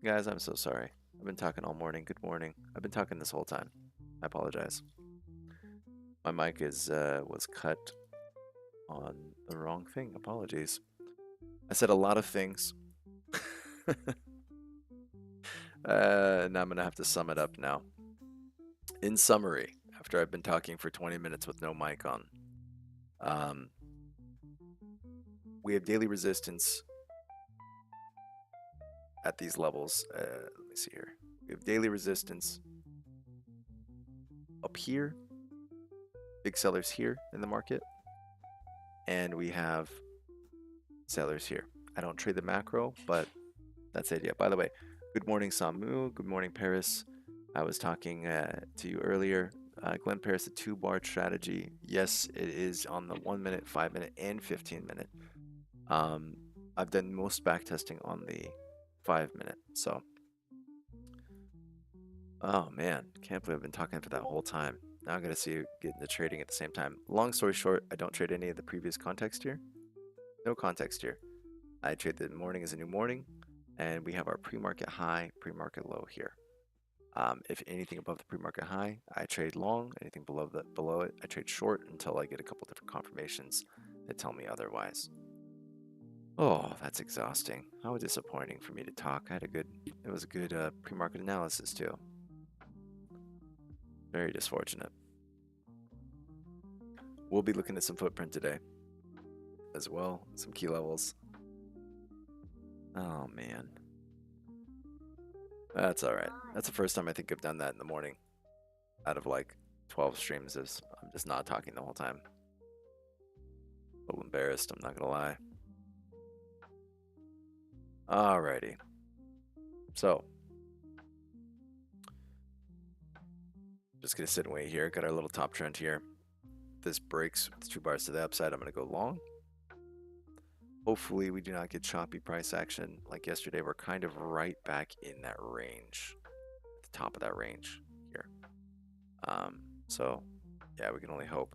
Guys, I'm so sorry. I've been talking all morning. Good morning. I've been talking this whole time. I apologize. My mic is was cut on the wrong thing. Apologies. I said a lot of things. Now I'm gonna have to sum it up now. In summary, after I've been talking for 20 minutes with no mic on, um, we have daily resistance at these levels. Let me see here. We have daily resistance up here, big sellers here in the market, and we have sellers here. I don't trade the macro, but that's the idea. By the way, good morning, Samu. Good morning, Paris. I was talking to you earlier. Glenn Paris, the 2-bar strategy. Yes, it is on the 1 minute, 5 minute, and 15 minute. I've done most back testing on the 5 minute. So, oh man, can't believe I've been talking for that whole time. Now I'm going to see you get into trading at the same time. Long story short, I don't trade any of the previous context here. No context here. I trade the morning as a new morning, and we have our pre-market high, pre-market low here. If anything above the pre-market high, I trade long. Anything below it, I trade short until I get a couple different confirmations that tell me otherwise. Oh, that's exhausting. How disappointing for me to talk. It was a good pre-market analysis too. Very disfortunate. We'll be looking at some footprint today as well, some key levels. Oh man. That's all right. That's the first time I think I've done that in the morning. Out of like 12 streams, I'm just not talking the whole time. A little embarrassed, I'm not gonna lie. Alrighty. So, just gonna sit and wait here. Got our little top trend here. If this breaks with 2 bars to the upside, I'm gonna go long. Hopefully we do not get choppy price action like yesterday. We're kind of right back in that range, at the top of that range here. So yeah, we can only hope.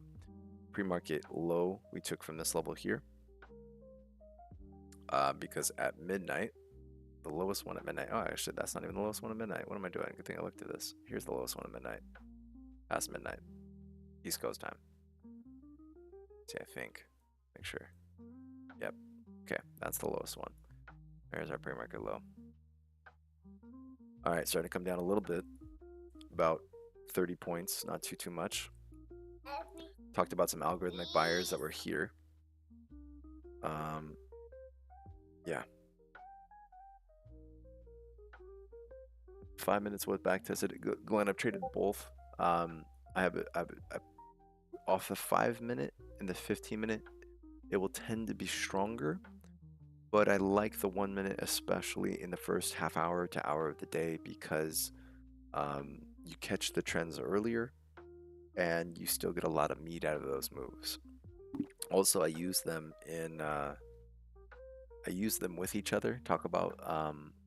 Pre-market low we took from this level here, because at midnight, the lowest one at midnight. Oh, actually, that's not even the lowest one at midnight. What am I doing? Good thing I looked at this. Here's the lowest one at midnight. Past midnight, East Coast time. See, I think. Make sure. Yep. Okay, that's the lowest one. There's our pre-market low. All right, starting to come down a little bit, about 30 points, not too much. Talked about some algorithmic buyers that were here. Yeah. 5 minutes with back tested. Glenn, I've traded both. I have off the 5 minute and the 15 minute, it will tend to be stronger. But I like the 1 minute, especially in the first half hour to hour of the day, because you catch the trends earlier and you still get a lot of meat out of those moves. Also, I use them with each other. Talk about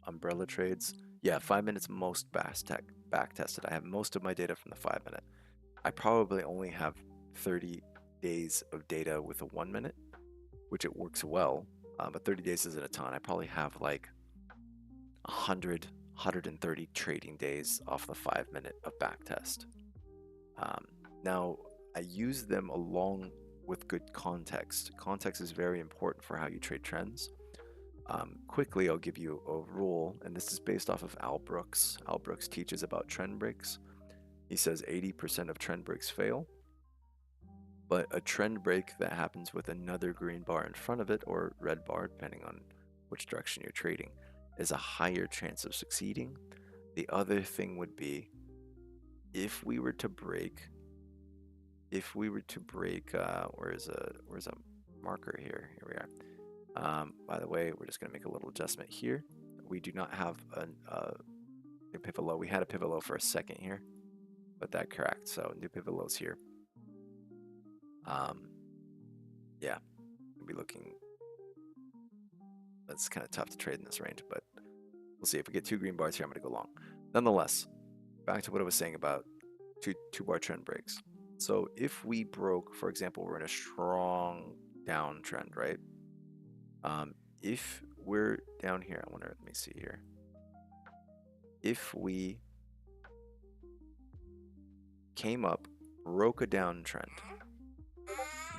umbrella trades. Yeah, 5 minutes most back tested. I have most of my data from the 5 minute. I probably only have 30 days of data with a 1 minute, which it works well. But 30 days isn't a ton. I probably have like 130 trading days off the 5 minute of backtest. Now, I use them along with good context. Context is very important for how you trade trends. Quickly, I'll give you a rule, and this is based off of Al Brooks. Al Brooks teaches about trend breaks. He says 80% of trend breaks fail, but a trend break that happens with another green bar in front of it, or red bar, depending on which direction you're trading, is a higher chance of succeeding. The other thing would be, if we were to break, where's a marker here? Here we are. By the way, we're just going to make a little adjustment here. We do not have a new pivot low. We had a pivot low for a second here, but that cracked. So new pivot lows here. Yeah, we'll be looking. That's kind of tough to trade in this range, but we'll see. If we get 2 green bars here, I'm going to go long. Nonetheless, back to what I was saying about two bar trend breaks. So if we broke, for example, we're in a strong downtrend, right? If we're down here, I wonder, let me see here. If we came up, broke a downtrend.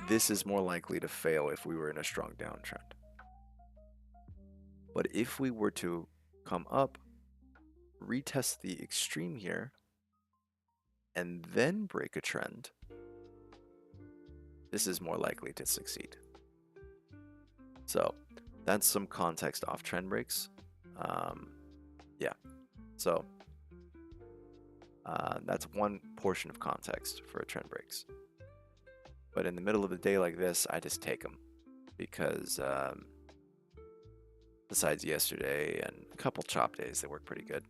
This is more likely to fail if we were in a strong downtrend. But if we were to come up, retest the extreme here, and then break a trend, this is more likely to succeed. So that's some context off trend breaks. Yeah, so that's one portion of context for trend breaks. But in the middle of the day like this, I just take them because besides yesterday and a couple chop days, they work pretty good.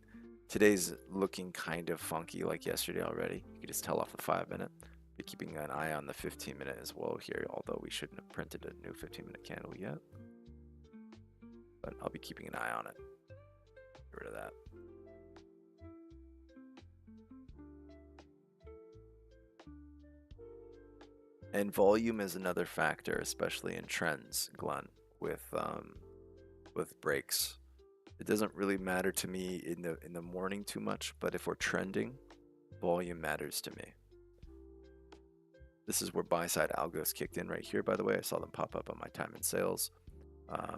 Today's looking kind of funky like yesterday already. You can just tell off the 5-minute. Be keeping an eye on the 15-minute as well here, although we shouldn't have printed a new 15-minute candle yet. But I'll be keeping an eye on it. Get rid of that. And volume is another factor, especially in trends, Glenn, with breaks. It doesn't really matter to me in the morning too much, but if we're trending, volume matters to me. This is where buy side algos kicked in right here, by the way. I saw them pop up on my time in sales. I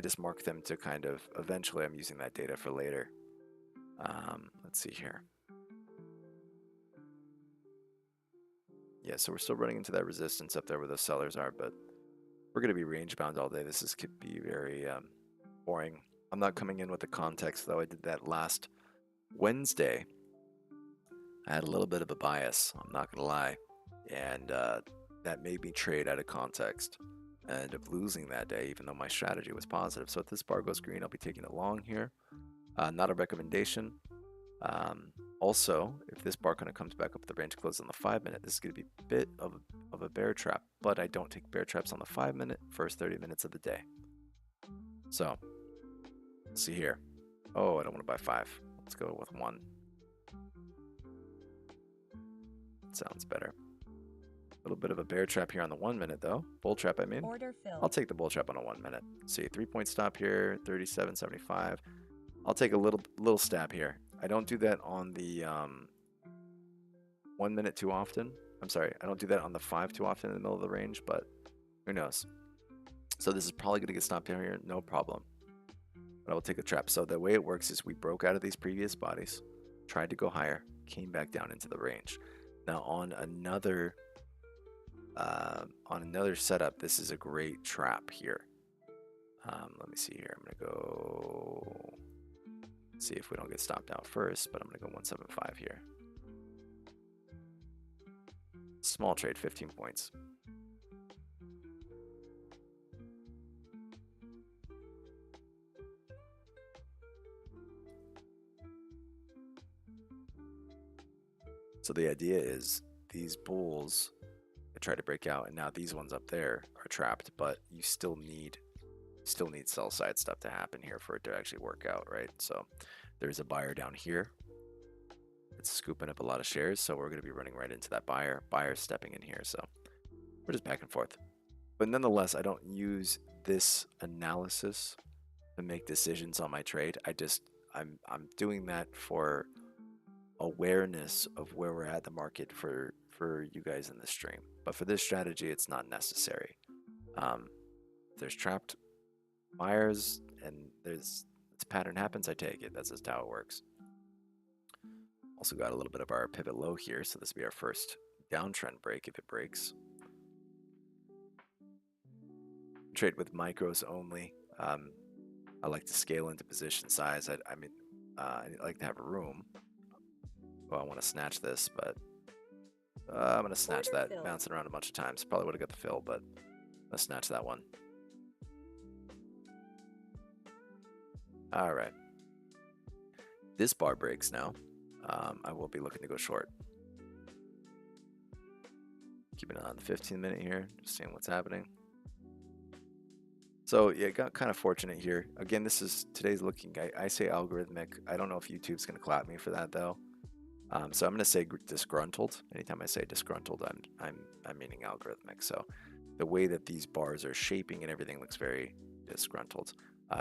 just mark them to kind of, eventually I'm using that data for later. Let's see here. Yeah, so we're still running into that resistance up there where those sellers are, but we're going to be range bound all day. This could be very boring. I'm not coming in with the context, though. I did that last Wednesday. I had a little bit of a bias, I'm not going to lie, and that made me trade out of context. I ended up losing that day, even though my strategy was positive. So if this bar goes green, I'll be taking it long here. Not a recommendation. Also, if this bar kind of comes back up the range close on the 5-minute, this is going to be a bit of a bear trap, but I don't take bear traps on the 5-minute, first 30 minutes of the day. So, let's see here. Oh, I don't want to buy 5. Let's go with 1. Sounds better. A little bit of a bear trap here on the 1-minute, though. Bull trap, I mean. Order filled. I'll take the bull trap on a 1-minute. See, 3-point stop here, 37.75. I'll take a little stab here. I don't do that on the 1-minute too often. I'm sorry, I don't do that on the 5 too often in the middle of the range, but who knows? So this is probably going to get stopped down here, no problem. But I will take a trap. So the way it works is we broke out of these previous bodies, tried to go higher, came back down into the range. Now on another setup, this is a great trap here. Let me see here. I'm going to go see if we don't get stopped out first, but I'm going to go 175 here. Small trade, 15 points. So the idea is these bulls try to break out, and now these ones up there are trapped, but you still need sell side stuff to happen here for it to actually work out, right? So there's a buyer down here. It's scooping up a lot of shares, so we're going to be running right into that buyer. Buyer's stepping in here, so we're just back and forth. But nonetheless, I don't use this analysis to make decisions on my trade. I'm doing that for awareness of where we're at the market for you guys in the stream. But for this strategy, it's not necessary. There's trapped buyers and this pattern happens, I take it. That's just how it works. Also got a little bit of our pivot low here, so this will be our first downtrend break if it breaks. Trade with micros only. I like to scale into position size. I like to have room. Well, I want to snatch this, but I'm going to snatch that. Fill. Bouncing around a bunch of times. Probably would have got the fill, but let's snatch that one. All right. This bar breaks now. I will be looking to go short. Keeping it on the 15-minute here, just seeing what's happening. So yeah, got kind of fortunate here. Again, today's looking. I say algorithmic. I don't know if YouTube's gonna clap me for that though. So I'm gonna say disgruntled. Anytime I say disgruntled, I'm meaning algorithmic. So the way that these bars are shaping and everything looks very disgruntled.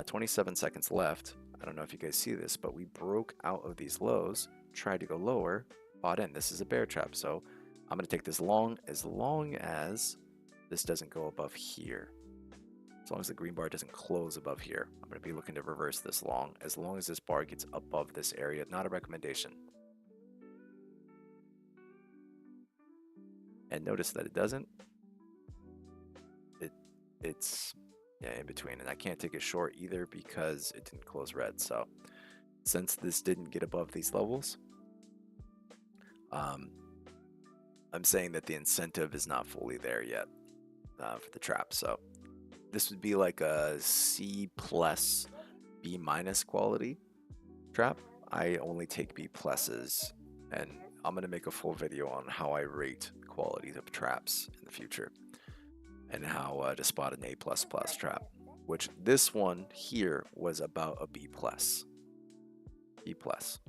27 seconds left. I don't know if you guys see this, but we broke out of these lows, tried to go lower, bought in. This is a bear trap, so I'm going to take this long as this doesn't go above here. As long as the green bar doesn't close above here, I'm going to be looking to reverse this long as this bar gets above this area. Not a recommendation. And notice that it doesn't. It's in between, and I can't take it short either because it didn't close red. So since this didn't get above these levels, I'm saying that the incentive is not fully there yet for the trap. So this would be like a C plus, B minus quality trap. I only take B pluses, and I'm gonna make a full video on how I rate qualities of traps in the future, and how to spot an A plus plus trap. Which this one here was about a B plus. B plus.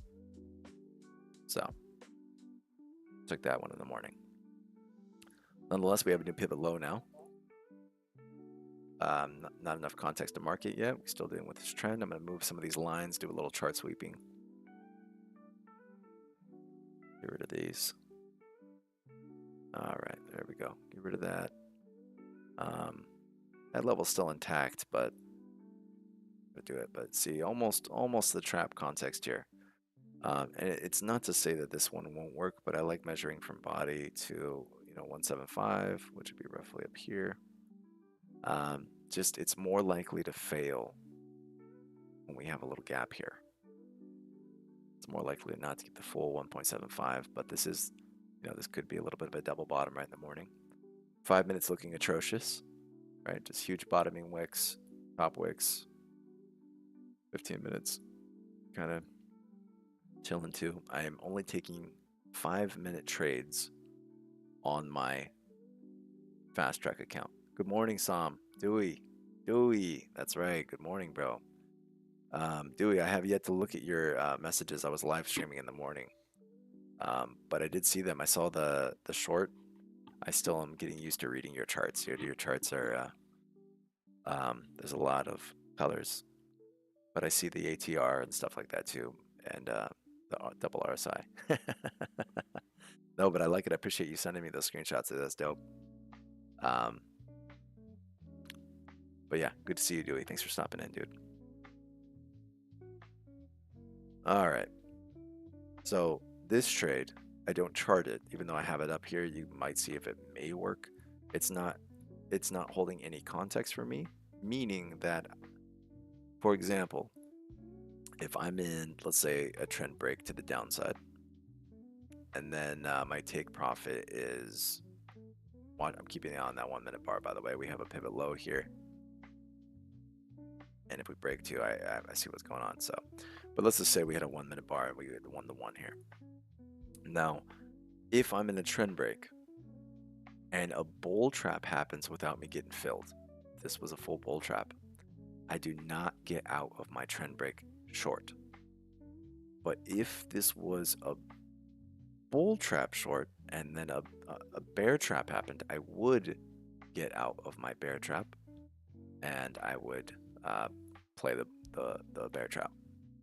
So took that one in the morning. Nonetheless, we have a new pivot low now. Not enough context to mark it yet. We're still dealing with this trend. I'm going to move some of these lines, do a little chart sweeping. Get rid of these. All right, there we go. Get rid of that. That level's still intact, but we'll do it. But see, almost the trap context here. And it's not to say that this one won't work, but I like measuring from body to 175, which would be roughly up here. Just it's more likely to fail when we have a little gap here. It's more likely not to get the full 1.75, but this is, this could be a little bit of a double bottom right in the morning. 5 minutes looking atrocious, right? Just huge bottoming wicks, top wicks. 15 minutes, kind of chilling too. I am only taking 5-minute trades on my fast track account. Good morning, Sam. Dewey, that's right. Good morning, bro. Dewey, I have yet to look at your messages. I was live streaming in the morning, but I did see them. I saw the short. I still am getting used to reading your charts. Your charts are there's a lot of colors, but I see the ATR and stuff like that too, and the double RSI. No, but I like it. I appreciate you sending me those screenshots. That's dope. But yeah, good to see you, Dewey. Thanks for stopping in, dude. All right. So this trade, I don't chart it, even though I have it up here. You might see if it may work. It's not holding any context for me, meaning that, for example, if I'm in, let's say, a trend break to the downside, and then my take profit is, I'm keeping it on that 1 minute bar, by the way. We have a pivot low here. And if we break too, I see what's going on. So, but let's just say we had a 1 minute bar and we had 1-to-1 here. Now, if I'm in a trend break and a bull trap happens without me getting filled, this was a full bull trap, I do not get out of my trend break short. But if this was a bull trap short and then a bear trap happened, I would get out of my bear trap and I would play the bear trap.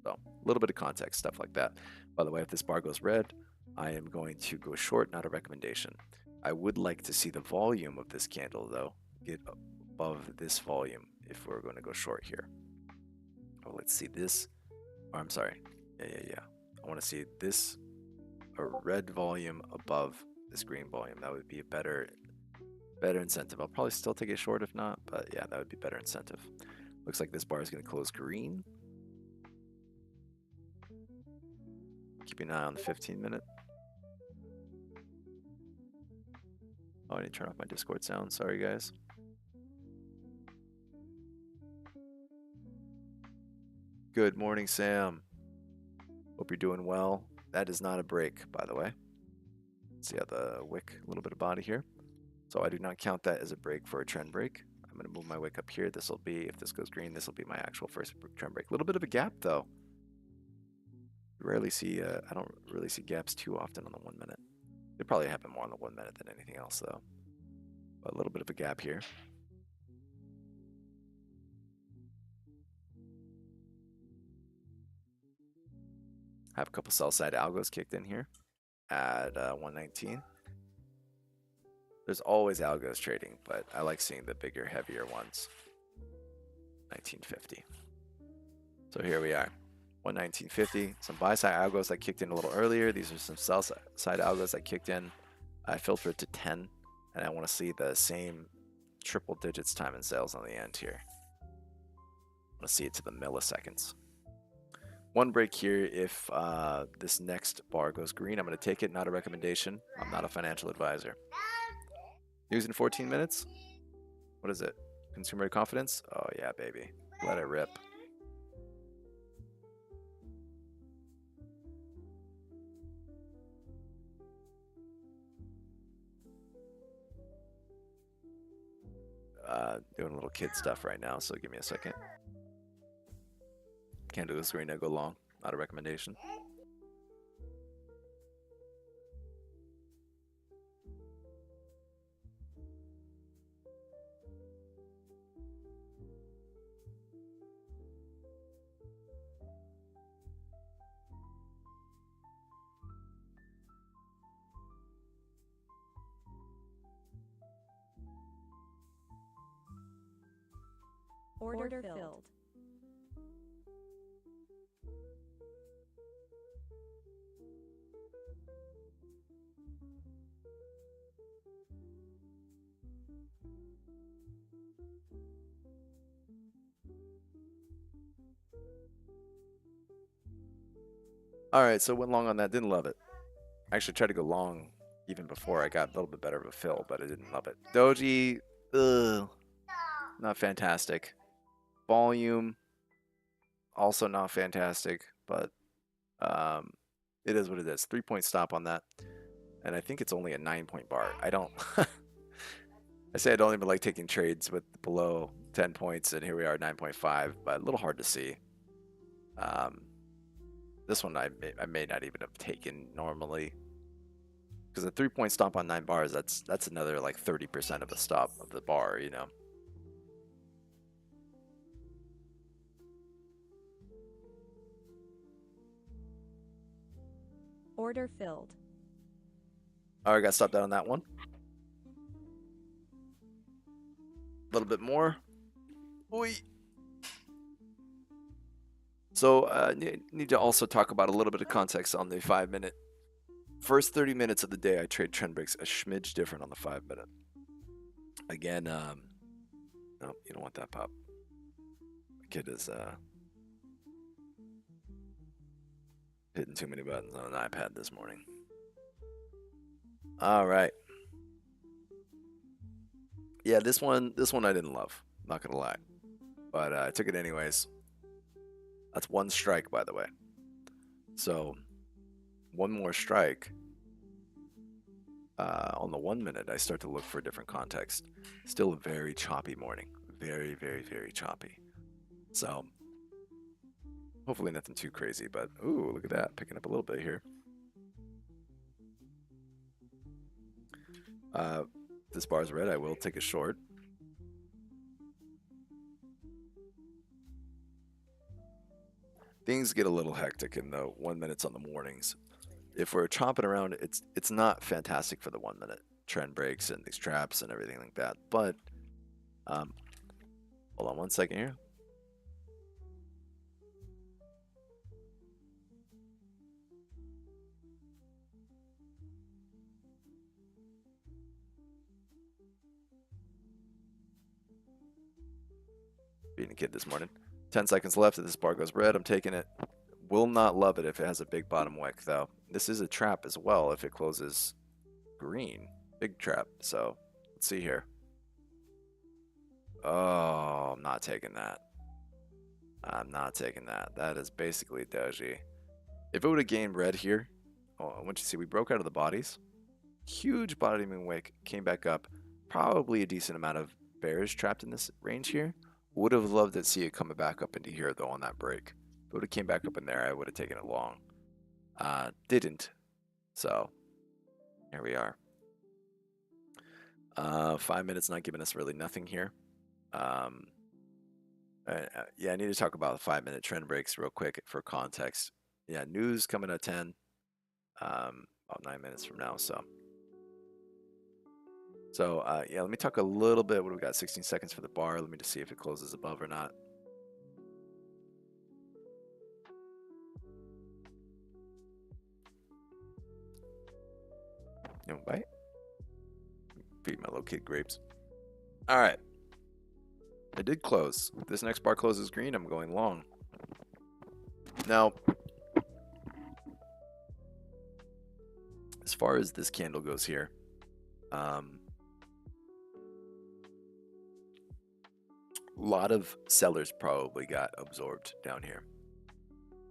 So a little bit of context, stuff like that. By the way, if this bar goes red, I am going to go short, not a recommendation. I would like to see the volume of this candle, though, get above this volume if we're going to go short here. Oh, let's see this. Oh, I'm sorry. Yeah. I want to see this, a red volume above this green volume. That would be a better incentive. I'll probably still take it short if not, but yeah, that would be better incentive. Looks like this bar is going to close green. Keeping an eye on the 15-minute. Oh, I need to turn off my Discord sound. Sorry, guys. Good morning, Sam. Hope you're doing well. That is not a break, by the way. See how the wick, a little bit of body here. So I do not count that as a break for a trend break. I'm going to move my wick up here. This will be, if this goes green, this will be my actual first trend break. A little bit of a gap, though. Rarely see, I don't really see gaps too often on the 1 minute. They probably happen more on the 1 minute than anything else, though. But a little bit of a gap here. Have a couple sell side algos kicked in here. at 119. There's always algos trading, but I like seeing the bigger, heavier ones. 1950. So here we are. 119.50. Some buy side algos that kicked in a little earlier. These are some sell side algos that kicked in. I filtered to 10, and I want to see the same triple digits time in sales on the end here. I want to see it to the milliseconds. One break here. If this next bar goes green, I'm going to take it. Not a recommendation. I'm not a financial advisor. News in 14 minutes. What is it? Consumer confidence? Oh, yeah, baby. Let it rip. Doing a little kid stuff right now, so give me a second. Can't do the screen to go long. Not a recommendation. Order filled. All right, so went long on that. Didn't love it. I actually tried to go long even before I got a little bit better of a fill, but I didn't love it. Doji, ugh, not fantastic. Volume, also not fantastic, but it is what it is. 3-point stop on that, and I think it's only a 9-point bar. I don't. I say I don't even like taking trades with below 10 points, and here we are, 9.5, but a little hard to see. This one I may not even have taken normally, because a 3-point stop on 9 bars, that's another like 30% of the stop of the bar, you know. Order filled. All right, got stopped out on that one. A little bit more. Oy. So need to also talk about a little bit of context on the 5-minute. First 30 minutes of the day, I trade trend breaks a smidge different on the 5-minute. Again, no, you don't want that pop. The kid is hitting too many buttons on an iPad this morning. All right. Yeah, this one I didn't love. Not gonna lie, but I took it anyways. That's one strike, by the way. So one more strike. On the 1-minute, I start to look for a different context. Still a very choppy morning. Very, very, very choppy. So hopefully nothing too crazy, but ooh, look at that. Picking up a little bit here. This bar's red. I will take a short. Things get a little hectic in the 1 minutes on the mornings. If we're chopping around, it's not fantastic for the 1-minute trend breaks and these traps and everything like that. But hold on one second here. Being a kid this morning. 10 seconds left. If this bar goes red, I'm taking it. Will not love it if it has a big bottom wick, though. This is a trap as well if it closes green. Big trap. So let's see here. Oh, I'm not taking that. I'm not taking that. That is basically doji. If it would have gained red here, oh, I want you to see we broke out of the bodies. Huge bottoming wick, came back up. Probably a decent amount of bears trapped in this range here. Would have loved to see it coming back up into here though on that break. If it would have came back up in there, I would have taken it long. Didn't. So here we are. 5 minutes not giving us really nothing here. Yeah, I need to talk about the 5-minute trend breaks real quick for context. Yeah, news coming at 10. about 9 minutes from now. Yeah, let me talk a little bit. What do we got? 16 seconds for the bar. Let me just see if it closes above or not. You know, bite. Feed my little kid grapes. All right. I did close. If this next bar closes green, I'm going long. Now, as far as this candle goes here, a lot of sellers probably got absorbed down here,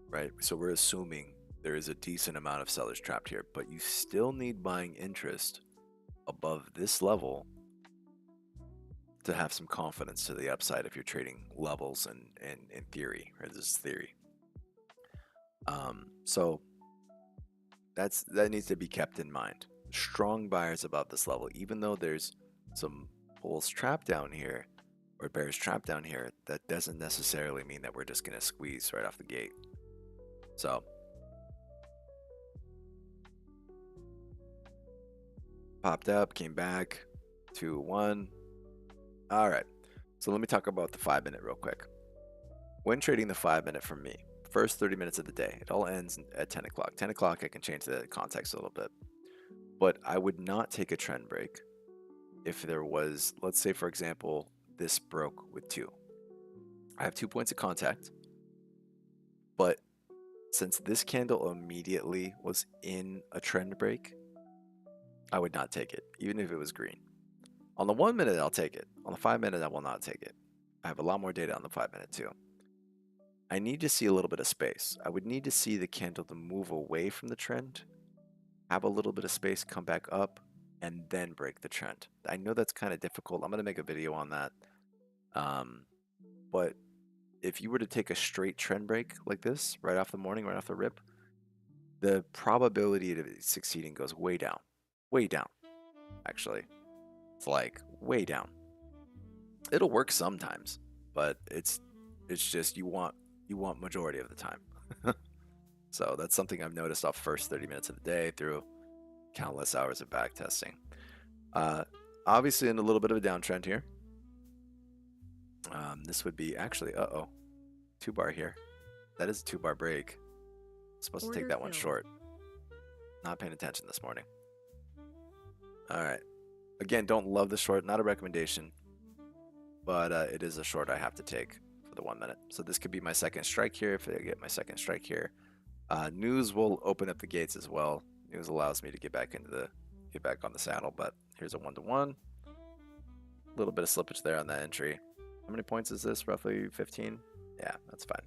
right? So we're assuming there is a decent amount of sellers trapped here, but you still need buying interest above this level to have some confidence to the upside if you're trading levels and in theory, right? This is theory. So that needs to be kept in mind. Strong buyers above this level, even though there's some bulls trapped down here or bears trapped down here, that doesn't necessarily mean that we're just going to squeeze right off the gate. So popped up, came back, 2, 1. All right. So let me talk about the 5-minute real quick. When trading the 5-minute for me, first 30 minutes of the day, it all ends at 10 o'clock. 10 o'clock, I can change the context a little bit. But I would not take a trend break if there was, let's say, for example, this broke with 2. I have 2 points of contact, but since this candle immediately was in a trend break, I would not take it, even if it was green. On the 1-minute, I'll take it. On the 5-minute, I will not take it. I have a lot more data on the 5-minute too. I need to see a little bit of space. I would need to see the candle to move away from the trend, have a little bit of space, come back up, and then break the trend. I know that's kind of difficult. I'm going to make a video on that. But if you were to take a straight trend break like this, right off the morning, right off the rip, the probability of it succeeding goes way down. Way down, actually. It's like way down. It'll work sometimes, but it's just you want majority of the time. So that's something I've noticed off first 30 minutes of the day through countless hours of back testing. Obviously in a little bit of a downtrend here. This would be actually, 2-bar here. That is a 2-bar break. Supposed to take that one short. Not paying attention this morning. All right. Again, don't love the short. Not a recommendation, but it is a short I have to take for the 1-minute. So this could be my second strike here if I get my second strike here. News will open up the gates as well. News allows me to get back on the saddle, but here's a 1-to-1. A little bit of slippage there on that entry. How many points is this? Roughly 15? Yeah, that's fine.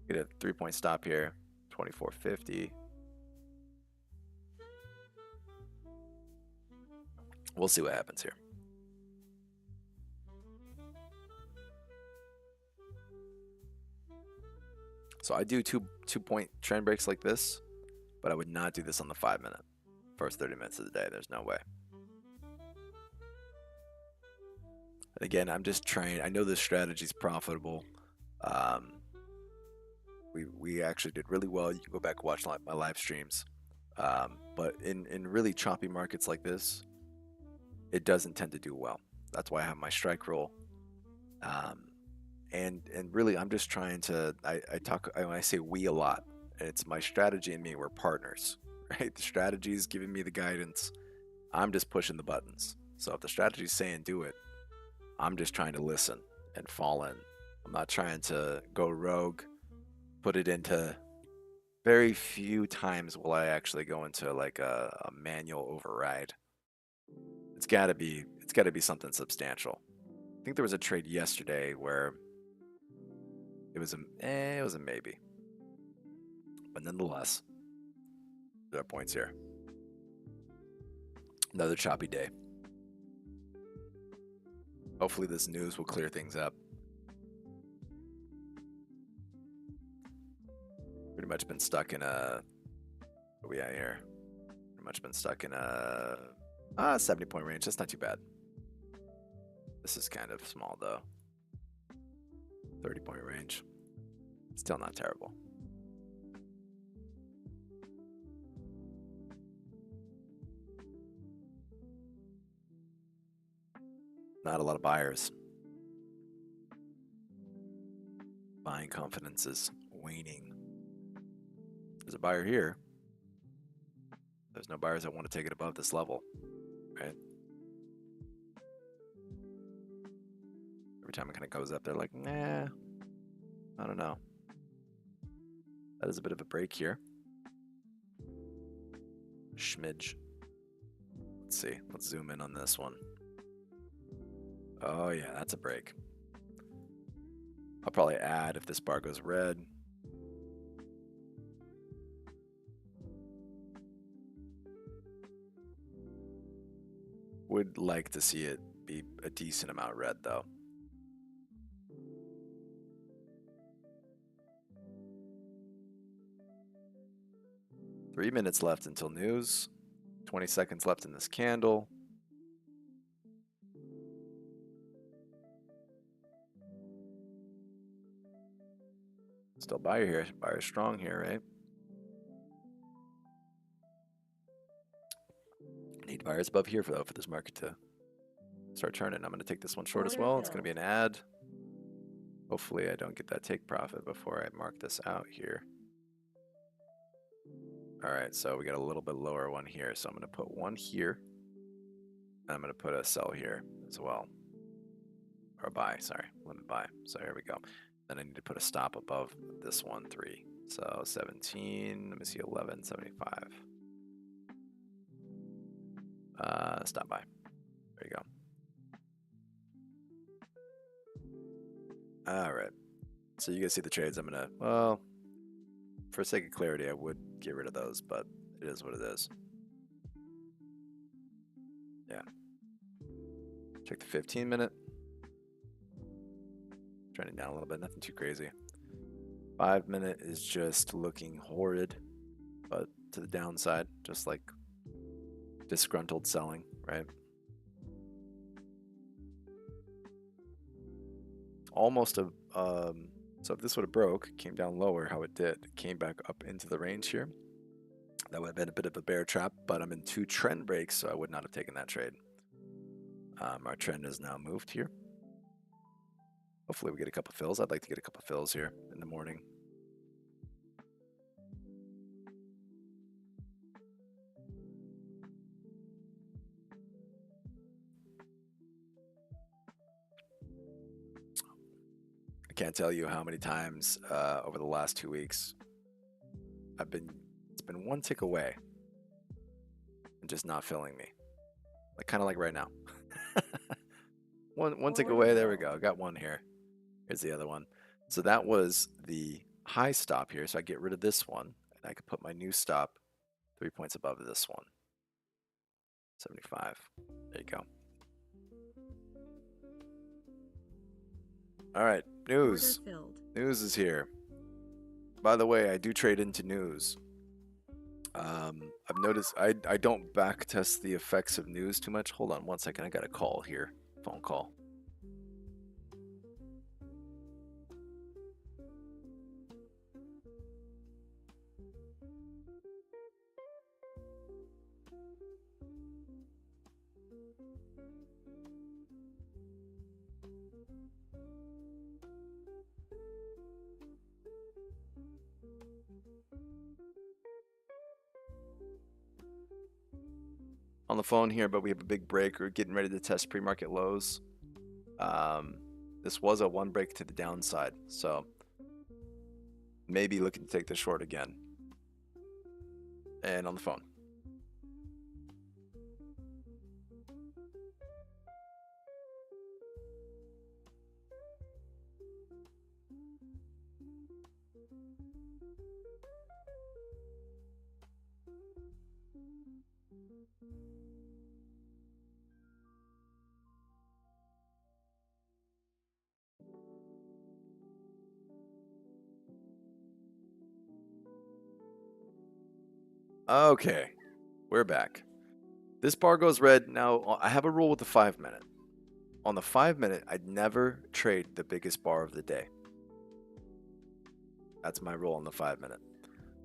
Get a 3-point stop here. 24.50. We'll see what happens here. So I do two-point trend breaks like this, but I would not do this on the 5-minute. First 30 minutes of the day, there's no way. And again, I'm just trying. I know this strategy is profitable. We actually did really well. You can go back and watch my live streams. But in really choppy markets like this, it doesn't tend to do well. That's why I have my strike rule. And really, I'm just trying to. When I say we a lot, it's my strategy and me. We're partners, right? The strategy is giving me the guidance. I'm just pushing the buttons. So if the strategy is saying do it, I'm just trying to listen and fall in. I'm not trying to go rogue. Put it into. Very few times will I actually go into like a manual override. It's got to be something substantial. I think there was a trade yesterday where it was a maybe. But nonetheless, there are points here. Another choppy day. Hopefully this news will clear things up. Pretty much been stuck in a, what are we at here? Pretty much been stuck in a 70-point range. That's not too bad. This is kind of small though. 30-point range. Still not terrible. Not a lot of buyers. Buying confidence is waning. There's a buyer here. There's no buyers that want to take it above this level, right? Every time it kind of goes up, they're like, nah, I don't know. That is a bit of a break here. Schmidge. Let's see. Let's zoom in on this one. Oh, yeah, that's a break. I'll probably add if this bar goes red. Would like to see it be a decent amount red, though. Three minutes left until news. 20 seconds left in this candle. Still buyer here. Buyer strong here, right? Need buyers above here for this market to start turning. I'm going to take this one short as well. It's going to be an ad. Hopefully I don't get that take profit before I mark this out here. All right, so we got a little bit lower one here. So I'm going to put one here. And I'm going to put a sell here as well. Or a buy, sorry. Limit buy. So here we go. Then I need to put a stop above this one, 3. So 17, let me see, 11.75. Stop buy. There you go. All right. So you guys see the trades. I'm going to, well, for sake of clarity, I would get rid of those, but it is what it is. Yeah. Check the 15-minute. Trending down a little bit, nothing too crazy. 5-minute is just looking horrid, but to the downside, just like disgruntled selling, right? Almost a, so if this would have broke, came down lower, how it did, came back up into the range here. That would have been a bit of a bear trap, but I'm in 2 trend breaks, so I would not have taken that trade. Our trend is now moved here. Hopefully we get a couple fills. I'd like to get a couple fills here in the morning. I can't tell you how many times over the last 2 weeks it's been one tick away and just not filling me. Like kind of like right now. one tick away, there we go. I got one here. Here's the other one. So that was the high stop here. So I get rid of this one and I could put my new stop 3 points above this one. 75. There you go. All right, news. News is here. By the way, I do trade into news. I've noticed I don't back test the effects of news too much. Hold on one second. I got a call here. Phone call. On the phone here, but we have a big break. We're getting ready to test pre-market lows. This was a one break to the downside, so maybe looking to take the short again. And on the phone. Okay, we're back. This bar goes red. Now, I have a rule with the 5-minute. On the 5-minute, I'd never trade the biggest bar of the day. That's my rule on the 5-minute.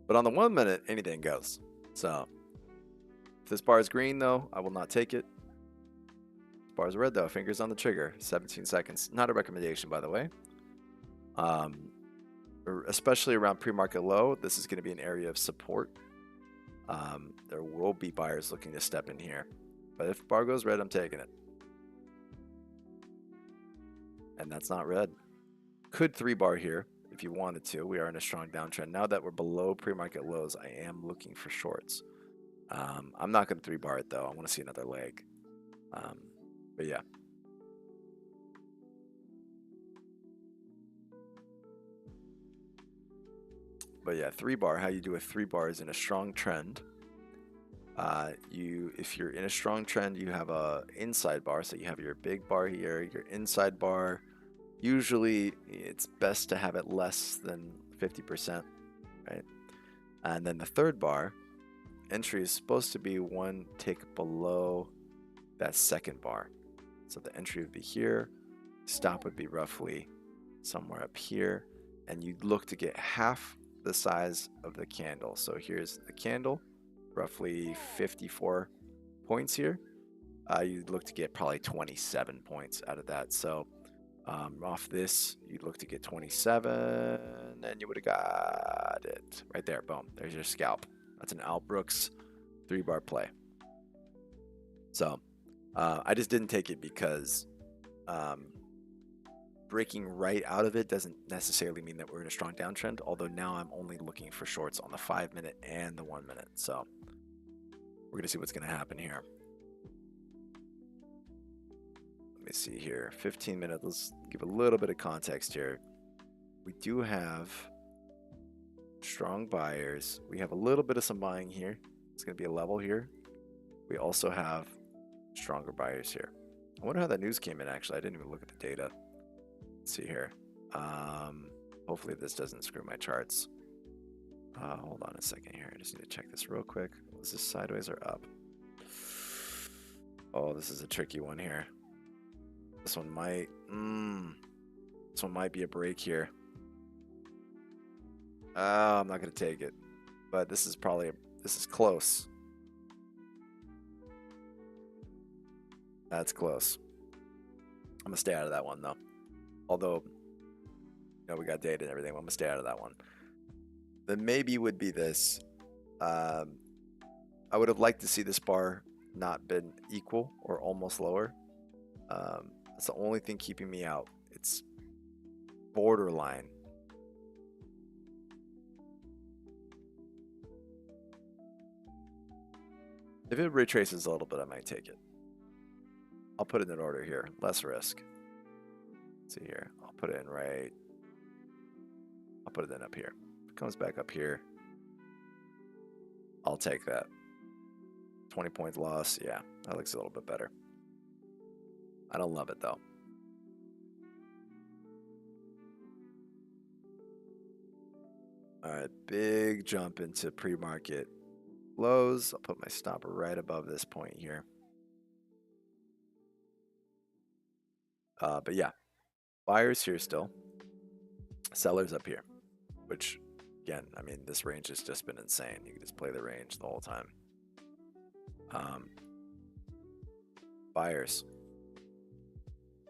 But on the 1-minute, anything goes. So, if this bar is green, though, I will not take it. Bar's red though. Fingers on the trigger. 17 seconds. Not a recommendation, by the way. Especially around pre-market low, this is going to be an area of support. There will be buyers looking to step in here. But if bar goes red, I'm taking it. And that's not red. Could 3-bar here if you wanted to. We are in a strong downtrend. Now that we're below pre-market lows, I am looking for shorts. I'm not going to 3-bar it though. I want to see another leg. But yeah. But yeah, 3-bar, how you do a 3-bar is in a strong trend. If you're in a strong trend, you have a inside bar. So you have your big bar here, your inside bar. Usually it's best to have it less than 50%, right? And then the 3rd bar, entry is supposed to be 1 tick below that 2nd bar. So the entry would be here, stop would be roughly somewhere up here, and you'd look to get half the size of the candle. So here's the candle, roughly 54 points here. You'd look to get probably 27 points out of that. So off this, you'd look to get 27, and you would have got it right there. Boom, there's your scalp. That's an Al Brooks 3-bar play. So I just didn't take it because breaking right out of it doesn't necessarily mean that we're in a strong downtrend, although now I'm only looking for shorts on the 5-minute and the 1-minute. So we're going to see what's going to happen here. Let me see here. 15-minute. Let's give a little bit of context here. We do have strong buyers. We have a little bit of some buying here. It's going to be a level here. We also have stronger buyers here. I wonder how that news came in, actually. I didn't even look at the data. Let's see here. Hopefully this doesn't screw my charts. Hold on a second here. I just need to check this real quick. Is this sideways or up? Oh, this is a tricky one here. This one might be a break here. I'm not gonna take it, but this is close. That's close. I'm gonna stay out of that one though. Although, we got data and everything. I'm gonna stay out of that one. The maybe would be this. I would have liked to see this bar not been equal or almost lower. That's the only thing keeping me out. It's borderline. If it retraces a little bit, I might take it. I'll put it in order here. Less risk. Let's see here. I'll put it in right. I'll put it in up here. If it comes back up here, I'll take that. 20 points loss. Yeah, that looks a little bit better. I don't love it though. All right, big jump into pre-market lows. I'll put my stop right above this point here. But yeah, buyers here still. Sellers up here, which again, I mean, this range has just been insane. You can just play the range the whole time. Buyers.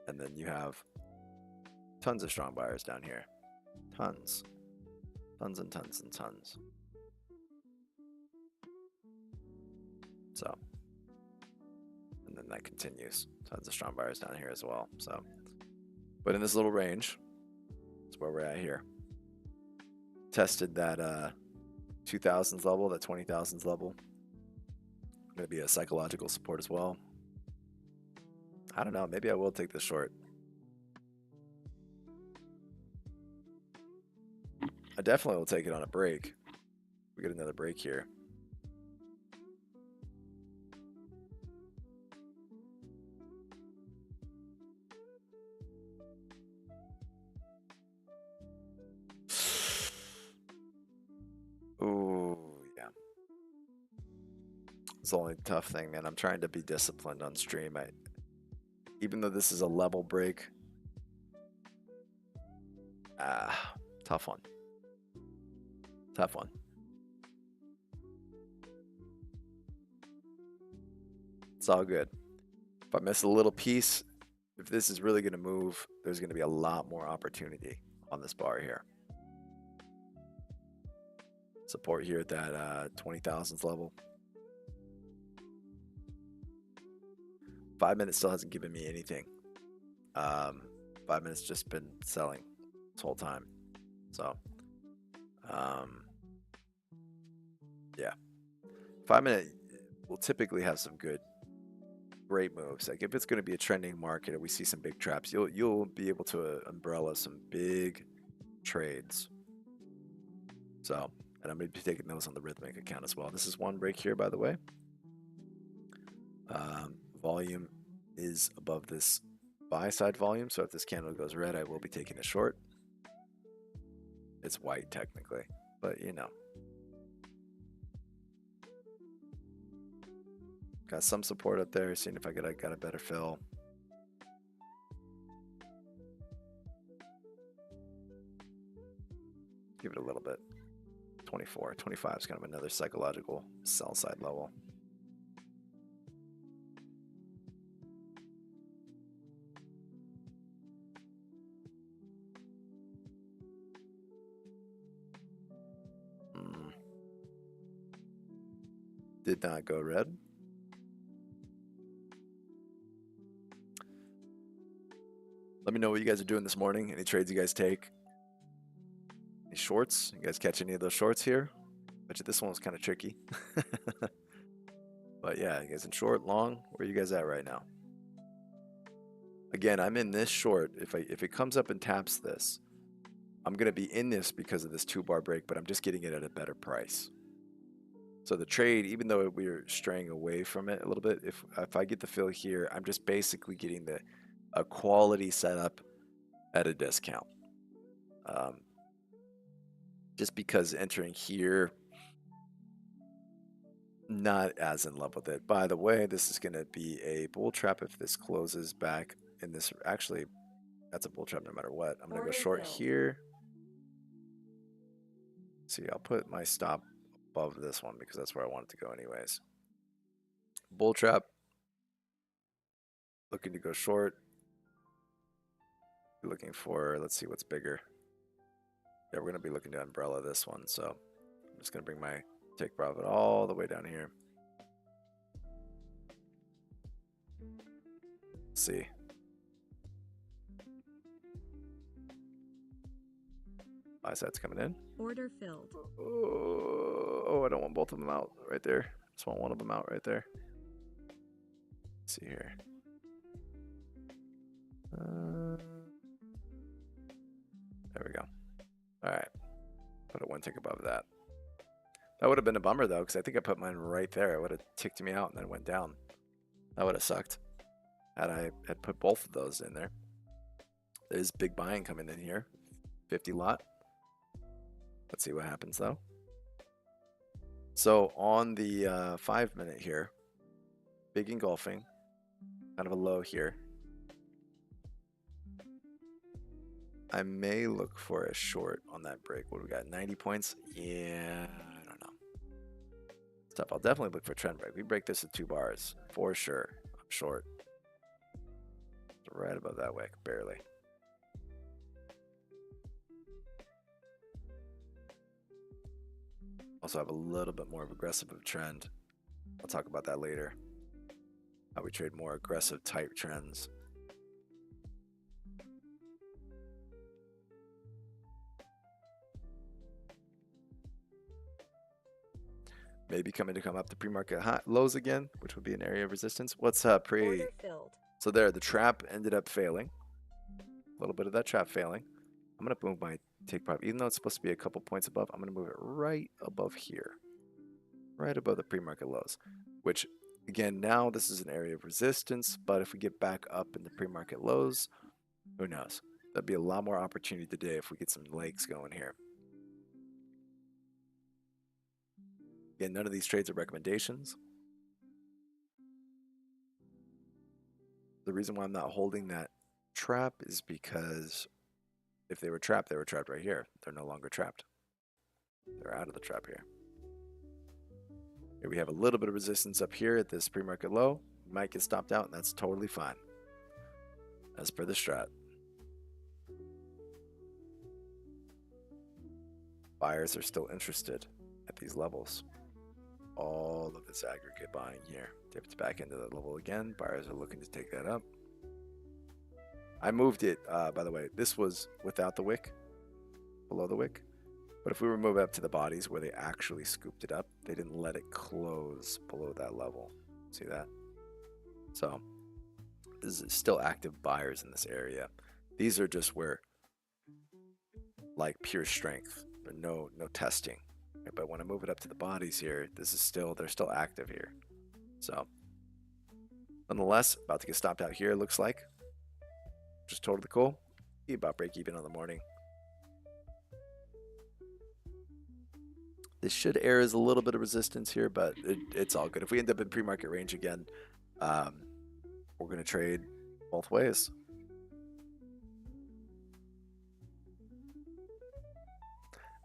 And then you have tons of strong buyers down here. Tons. Tons and tons and tons. So, and then that continues. Tons of strong buyers down here as well. So, but in this little range, that's where we're at here. Tested that 2000s level, that 20,000s level. Going to be a psychological support as well. I don't know. Maybe I will take this short. I definitely will take it on a break. We get another break here. Ooh, yeah. It's the only tough thing, man. I'm trying to be disciplined on stream. Even though this is a level break, tough one. Tough one. It's all good. If I miss a little piece, if this is really going to move, there's going to be a lot more opportunity on this bar here. Support here at that 20,000th level. 5 minutes still hasn't given me anything. 5 minutes just been selling this whole time. So, yeah. 5 minute will typically have some great moves. Like if it's going to be a trending market and we see some big traps, you'll be able to umbrella some big trades. So, and I'm going to be taking those on the rhythmic account as well. This is one break here, by the way. Volume is above this buy side volume, so if this candle goes red, I will be taking a short. It's white technically, but you know. Got some support up there, seeing if I got a better fill. Give it a little bit. 24, 25 is kind of another psychological sell side level. Did not go red. Let me know what you guys are doing this morning. Any trades you guys take? Any shorts? You guys catch any of those shorts here? Bet you this one was kind of tricky. But yeah, you guys in short, long? Where are you guys at right now? Again, I'm in this short. If it comes up and taps this, I'm gonna be in this because of this 2-bar break, but I'm just getting it at a better price. So the trade, even though we're straying away from it a little bit, if I get the fill here, I'm just basically getting a quality setup at a discount. Just because entering here, not as in love with it. By the way, this is going to be a bull trap if this closes back in this. Actually, that's a bull trap no matter what. I'm going to go short here. See, I'll put my stop above this one because that's where I want it to go anyways. Bull trap. Looking to go short. Looking for, let's see what's bigger. Yeah, we're going to be looking to umbrella this one. So I'm just going to bring my take profit all the way down here. Let's see. Buy side's coming in. Order filled. Oh, I don't want both of them out right there. Just want one of them out right there. Let's see here. There we go. All right. Put a 1 tick above that. That would have been a bummer though, because I think I put mine right there. It would have ticked me out and then went down. That would have sucked. Had I had put both of those in there. There's big buying coming in here. 50 lot. Let's see what happens though. So on the 5 minute here, big engulfing, kind of a low here. I may look for a short on that break. What do we got? 90 points? Yeah, I don't know. It's tough. I'll definitely look for a trend break. We break this at 2 bars for sure. I'm short. Right above that wick, barely. Also have a little bit more of aggressive of trend. I'll talk about that later. How we trade more aggressive type trends. Maybe come up to pre-market lows again, which would be an area of resistance. What's up, pre? Order filled. So there, the trap ended up failing. A little bit of that trap failing. I'm going to move my take profit. Even though it's supposed to be a couple points above, I'm going to move it right above here. Right above the pre-market lows. Which, again, now this is an area of resistance. But if we get back up in the pre-market lows, who knows? That'd be a lot more opportunity today if we get some legs going here. Again, none of these trades are recommendations. The reason why I'm not holding that trap is because if they were trapped right here. They're no longer trapped. They're out of the trap here. Here we have a little bit of resistance up here at this pre-market low. You might get stopped out, and that's totally fine, as per the strat. Buyers are still interested at these levels. All of this aggregate buying here dipped back into that level again. Buyers are looking to take that up. I moved it, by the way, this was without the wick, below the wick. But if we were moving up to the bodies where they actually scooped it up, they didn't let it close below that level. See that? So this is still active buyers in this area. These are just where, like, pure strength, or no testing. But when I move it up to the bodies here, this is still, they're still active here. So nonetheless, about to get stopped out here, it looks like. Just totally cool. Be about break even on the morning. This should air as a little bit of resistance here, but it's all good. If we end up in pre-market range again, we're going to trade both ways.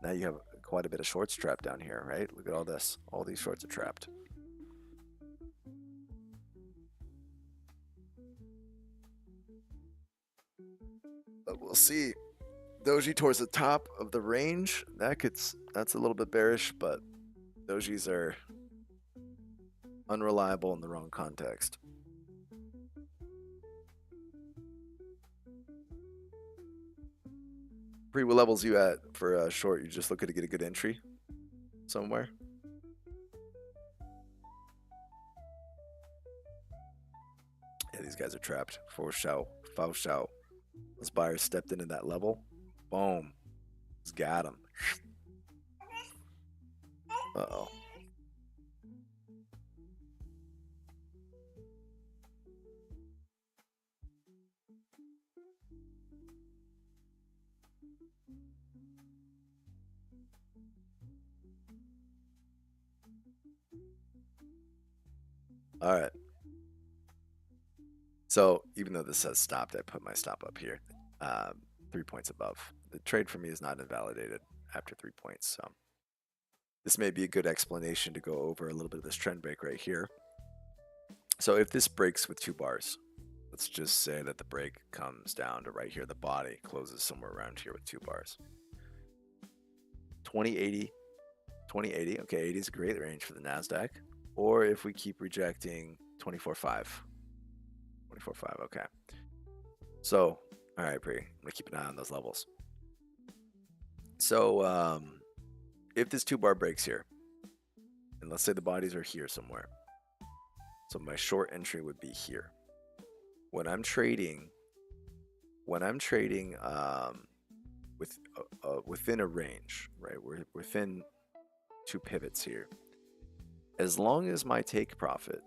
Now you have quite a bit of shorts trapped down here, right? Look at all this. All these shorts are trapped. But we'll see. Doji towards the top of the range. That's a little bit bearish, but dojis are unreliable in the wrong context. Pre, what levels you at for a short? You just looking to get a good entry somewhere? Yeah, these guys are trapped. Foul shout. Those buyers stepped into that level. Boom. Just got him. Uh-oh. All right. So even though this says stopped, I put my stop up here, 3 points above. The trade for me is not invalidated after 3 points. So this may be a good explanation to go over a little bit of this trend break right here. So if this breaks with 2 bars, let's just say that the break comes down to right here. The body closes somewhere around here with 2 bars. 2080, 2080. Okay, 80 is a great range for the NASDAQ. Or if we keep rejecting 24.5. 24.5, okay. So, all right, Bree, I'm gonna keep an eye on those levels. So, if this 2 bar breaks here, and let's say the bodies are here somewhere, so my short entry would be here. When I'm trading within a range, right? We're within 2 pivots here. As long as my take profit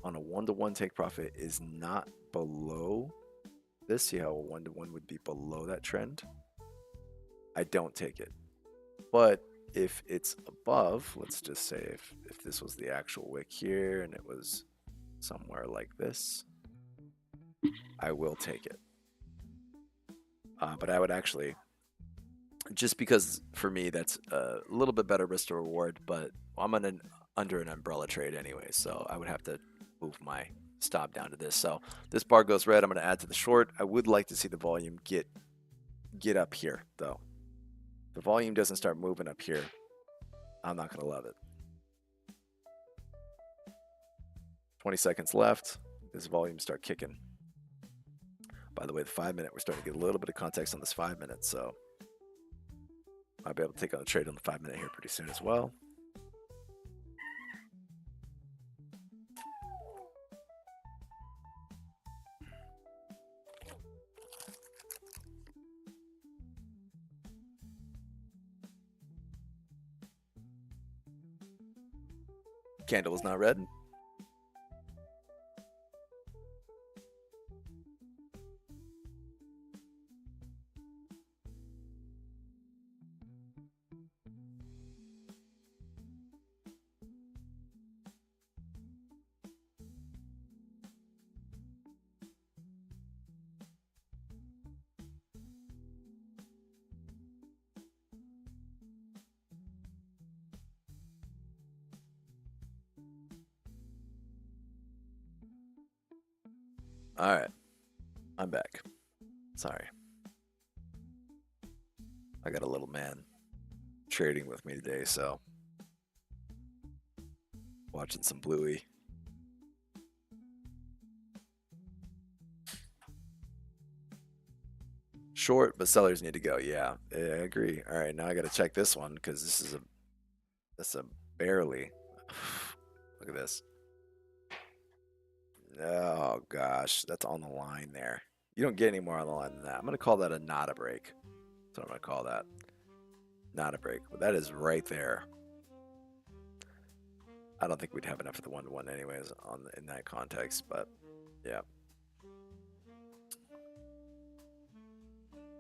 on a 1-to-1 take profit is not below this, see how a 1-to-1 would be below that trend, I don't take it. But if it's above, let's just say if this was the actual wick here and it was somewhere like this, I will take it. But I would actually, just because for me that's a little bit better risk to reward, but I'm under an umbrella trade anyway, so I would have to move my stop down to this. So this bar goes red, I'm going to add to the short. I would like to see the volume get up here though. If the volume doesn't start moving up here, I'm not going to love it. 20 seconds left. This volume start kicking. By the way, the 5 minute, we're starting to get a little bit of context on this 5 minutes, so I'll be able to take on the trade on the 5 minute here pretty soon as well. Candle is not red. All right, I'm back. Sorry, I got a little man trading with me today, so watching some Bluey. Short, but sellers need to go. Yeah, I agree. All right, now I got to check this one because that's a barely. Look at this. Oh gosh, that's on the line there. You don't get any more on the line than that. I'm gonna call that a not a break. That's what I'm gonna call that. Not a break, but that is right there. I don't think we'd have enough of the 1-to-1 anyways in that context, but yeah.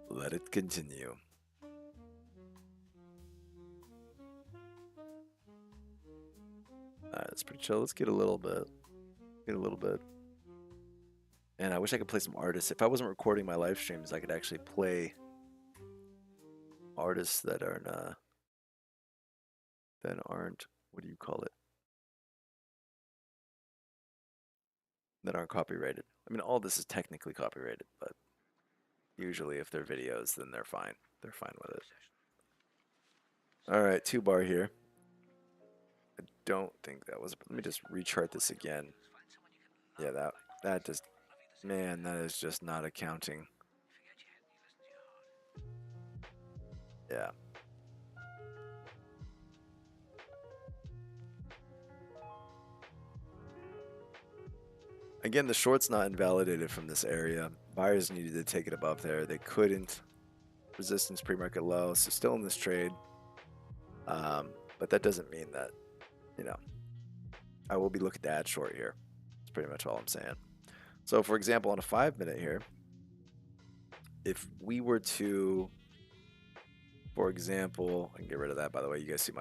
Let it continue. It's pretty chill. Let's get a little bit. Get a little bit. And I wish I could play some artists. If I wasn't recording my live streams, I could actually play artists that aren't what do you call it? That aren't copyrighted. I mean, all this is technically copyrighted, but usually if they're videos, then they're fine. They're fine with it. All right, 2-bar here. I don't think that was. Let me just rechart this again. Yeah, that just, man, that is just not accounting. Yeah. Again, the short's not invalidated from this area. Buyers needed to take it above there. They couldn't. Resistance pre-market low, so still in this trade. But that doesn't mean that, you know, I will be looking to add short here. That's pretty much all I'm saying. So, for example, on a 5-minute here, if we were to, for example, I can get rid of that. By the way, you guys see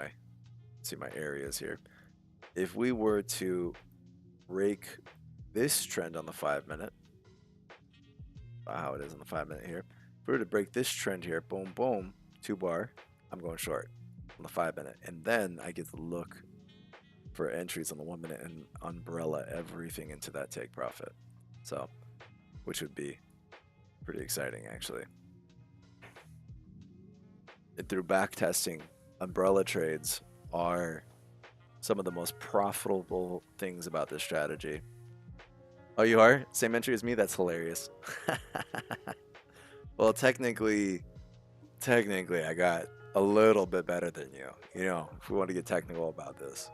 my areas here. If we were to rake this trend on the 5-minute, how it is on the 5-minute here. If we were to break this trend here, boom, boom, 2-bar, I'm going short on the 5-minute, and then I get to look for entries on the 1-minute and umbrella everything into that take profit. So, which would be pretty exciting actually. And through back testing, umbrella trades are some of the most profitable things about this strategy. Oh, you are? Same entry as me? That's hilarious. Well, technically, I got a little bit better than you. You know, if we want to get technical about this.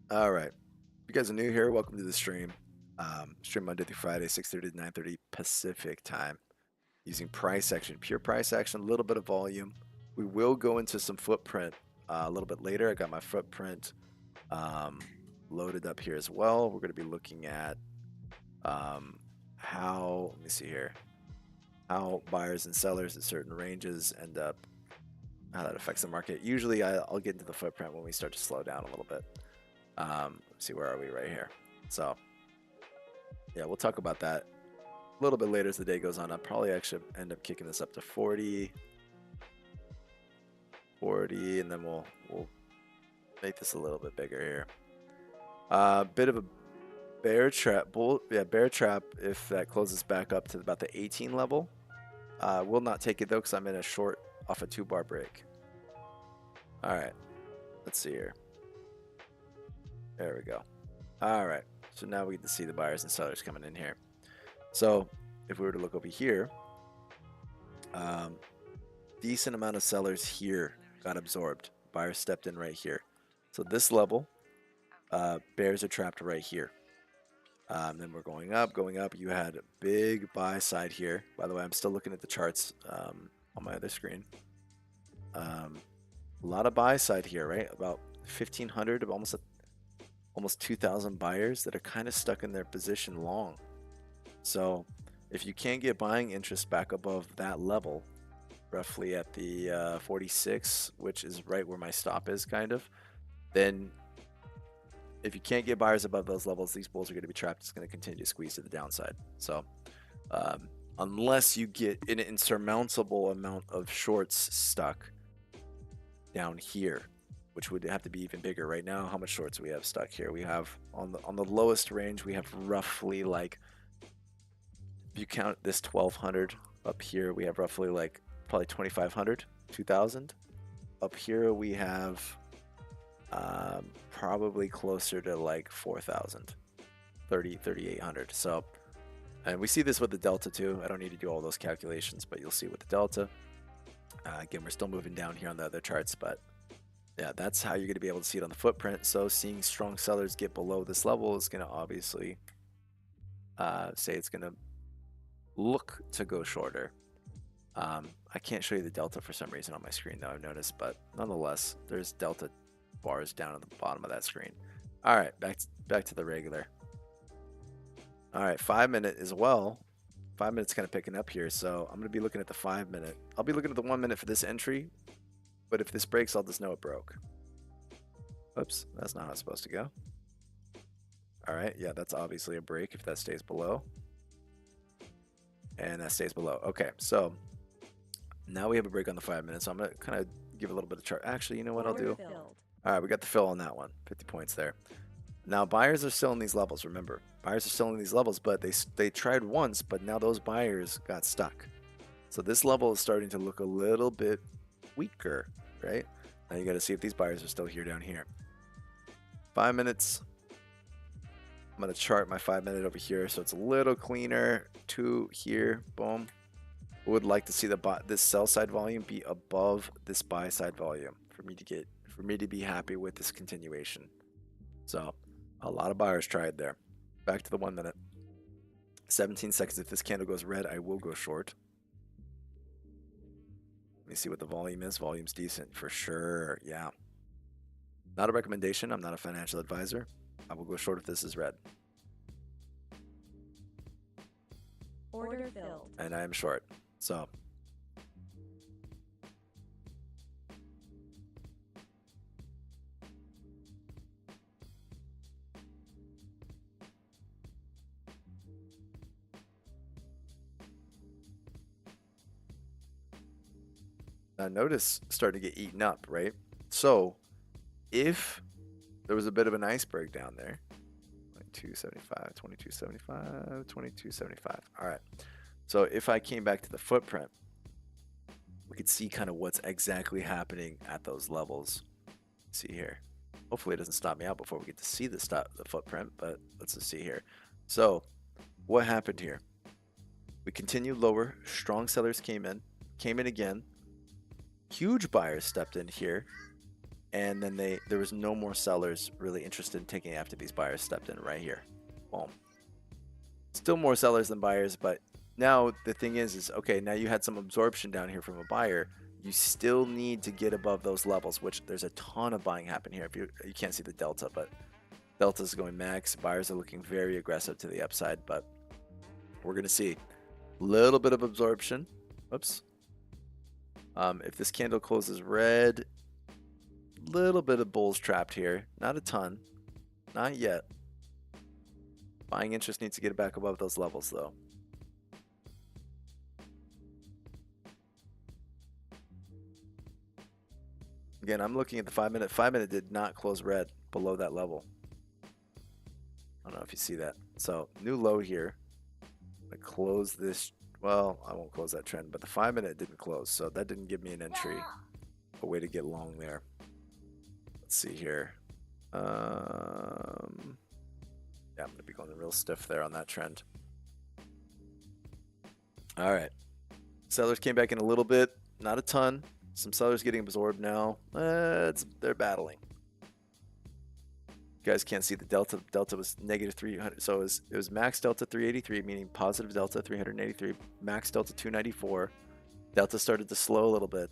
All right. If you guys are new here, welcome to the stream. Stream Monday through Friday, 6:30 to 9:30 Pacific time. Using price action, pure price action, a little bit of volume. We will go into some footprint a little bit later. I got my footprint loaded up here as well. We're going to be looking at how, let me see here, how buyers and sellers at certain ranges end up, how that affects the market. Usually I'll get into the footprint when we start to slow down a little bit. Let's see, where are we right here? So yeah, we'll talk about that a little bit later as the day goes on. I'll probably actually end up kicking this up to 40, and then we'll make this a little bit bigger here. Bit of a bear trap, bear trap if that closes back up to about the 18 level. Will not take it though because I'm in a short off a 2-bar break. All right, let's see here. There we go. All right, so now we get to see the buyers and sellers coming in here. So if we were to look over here, decent amount of sellers here got absorbed. Buyers stepped in right here. So this level, bears are trapped right here. Then we're going up. You had a big buy side here. By the way, I'm still looking at the charts on my other screen. A lot of buy side here, right? About 1,500 of almost 2,000 buyers that are kind of stuck in their position long. So if you can't get buying interest back above that level, roughly at the 46, which is right where my stop is kind of, then if you can't get buyers above those levels, these bulls are going to be trapped. It's going to continue to squeeze to the downside. So unless you get an insurmountable amount of shorts stuck down here, which would have to be even bigger. Right now, how much shorts do we have stuck here? We have on the lowest range, we have roughly like, if you count this 1200 up here, we have roughly like probably 2500, 2000. Up here we have probably closer to like 4000, 3800. So, and we see this with the delta too. I don't need to do all those calculations, but you'll see with the delta. Again, we're still moving down here on the other charts, but yeah, that's how you're going to be able to see it on the footprint. So seeing strong sellers get below this level is going to obviously say it's going to look to go shorter. I can't show you the delta for some reason on my screen though, I've noticed, but nonetheless, there's delta bars down at the bottom of that screen. All right, back to the regular. All right, 5 minute as well. 5 minutes kind of picking up here, so I'm going to be looking at the 5 minute. I'll be looking at the 1 minute for this entry, but if this breaks, I'll just know it broke. Oops, that's not how it's supposed to go. All right, yeah, that's obviously a break if that stays below. And that stays below. Okay, so now we have a break on the 5 minutes, so I'm going to kind of give a little bit of chart. Actually, you know what I'll do? All right, we got the fill on that one, 50 points there. Now, buyers are still in these levels, remember. Buyers are still in these levels, but they tried once, but now those buyers got stuck. So this level is starting to look a little bit weaker, right? Now you got to see if these buyers are still here down here. 5 minutes. I'm going to chart my 5 minute over here so it's a little cleaner. 2 here, boom. Would like to see this sell side volume be above this buy side volume for me to be happy with this continuation. So a lot of buyers tried there. Back to the 1 minute. 17 seconds. If this candle goes red, I will go short. Let me see what the volume is. Volume's decent for sure. Yeah. Not a recommendation. I'm not a financial advisor. I will go short if this is red. Order filled. And I am short. So now notice starting to get eaten up, right? So if there was a bit of an iceberg down there, 2275, 2275, 2275. All right. So if I came back to the footprint, we could see kind of what's exactly happening at those levels. Let's see here. Hopefully it doesn't stop me out before we get to see the footprint, but let's just see here. So what happened here? We continued lower. Strong sellers came in again. Huge buyers stepped in here. And then there was no more sellers really interested in taking after these buyers stepped in right here. Boom. Still more sellers than buyers, but now the thing is okay, now you had some absorption down here from a buyer. You still need to get above those levels, which there's a ton of buying happening here. If you can't see the delta, but delta's going max. Buyers are looking very aggressive to the upside, but we're going to see a little bit of absorption. Oops. If this candle closes red, little bit of bulls trapped here, not a ton, not yet. Buying interest needs to get back above those levels though. Again, I'm looking at the 5 minute. 5 minute did not close red below that level. I don't know if you see that. So new low here. I close this. Well, I won't close that trend, but the 5 minute didn't close, so that didn't give me an entry, a way to get long there. Let's see here. Yeah, I'm going to be going real stiff there on that trend. All right. Sellers came back in a little bit, not a ton. Some sellers getting absorbed now. They're battling. You guys can't see the delta. Delta was negative 300. So it was max delta 383, meaning positive delta 383, max delta 294. Delta started to slow a little bit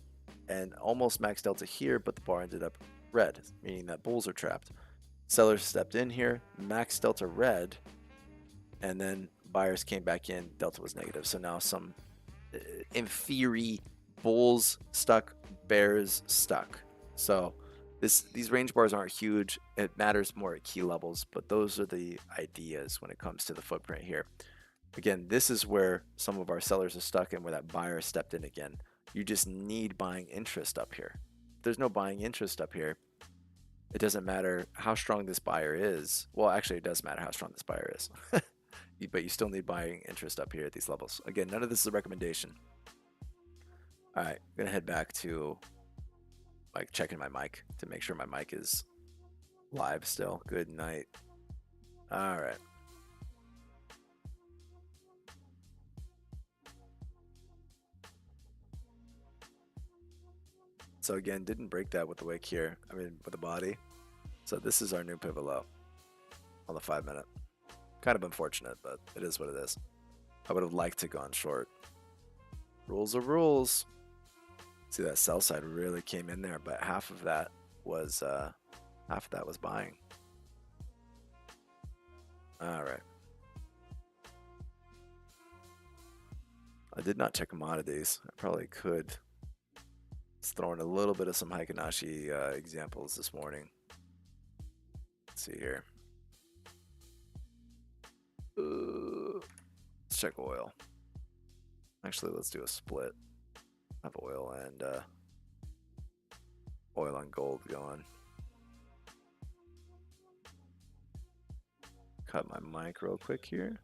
and almost max delta here, but the bar ended up red, meaning that bulls are trapped. Sellers stepped in here, max delta red, and then buyers came back in, delta was negative. So now some, in theory, bulls stuck, bears stuck. So These range bars aren't huge. It matters more at key levels, but those are the ideas when it comes to the footprint here. Again, this is where some of our sellers are stuck and where that buyer stepped in again. You just need buying interest up here. If there's no buying interest up here, it doesn't matter how strong this buyer is. Well, actually, it does matter how strong this buyer is. But you still need buying interest up here at these levels. Again, none of this is a recommendation. All right, I'm going to head back to like checking my mic to make sure my mic is live still. Good night. All right. So again, didn't break that with the wick here. I mean, with the body. So this is our new pivot low on the 5 minute. Kind of unfortunate, but it is what it is. I would have liked to gone short. Rules are rules. See, that sell side really came in there, but half of that was buying. All right. I did not check commodities. I probably could. Just throwing a little bit of some Heikinashi examples this morning. Let's see here. Let's check oil. Actually, let's do a split. Have oil and oil on gold going. Cut my mic real quick here.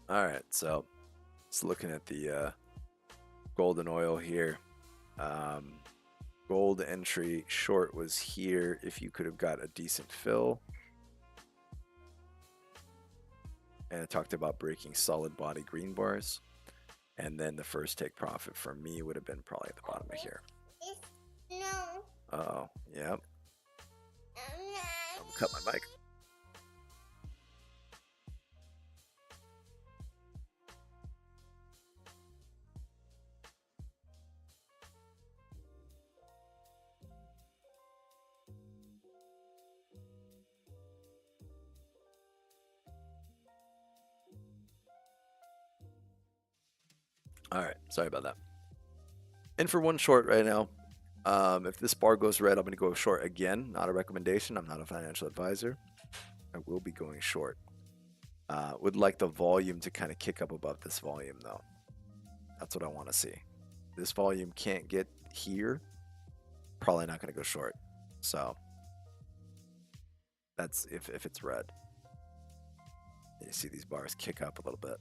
All right, so just looking at the gold and oil here. Gold entry short was here if you could have got a decent fill. And it talked about breaking solid body green bars. And then the first take profit for me would have been probably at the bottom of here. No. Oh, yep. I'm gonna cut my mic. All right, sorry about that. In for one short right now. If this bar goes red, I'm going to go short again. Not a recommendation. I'm not a financial advisor. I will be going short. Would like the volume to kind of kick up above this volume, though. That's what I want to see. This volume can't get here. Probably not going to go short. So that's if it's red. You see these bars kick up a little bit.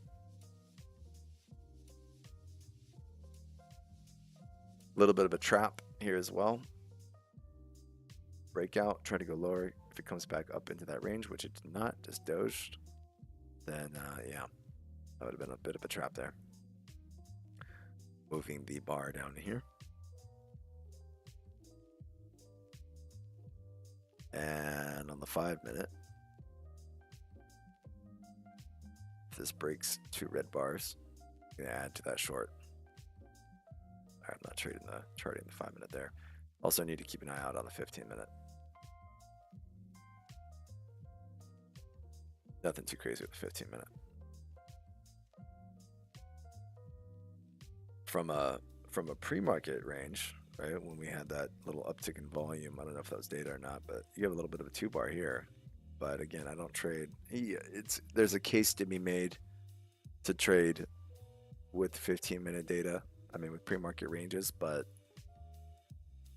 A little bit of a trap here as well. Breakout, try to go lower. If it comes back up into that range, which it did not, just doged, then yeah, that would have been a bit of a trap there. Moving the bar down here. And on the 5 minute, if this breaks 2 red bars, I'm gonna add to that short. I'm not trading the 5 minute there. Also need to keep an eye out on the 15 minute. Nothing too crazy with the 15 minute. From a pre-market range, right? When we had that little uptick in volume, I don't know if that was data or not, but you have a little bit of a 2 bar here. But again, I don't trade. There's a case to be made to trade with 15-minute data. I mean, with pre-market ranges, but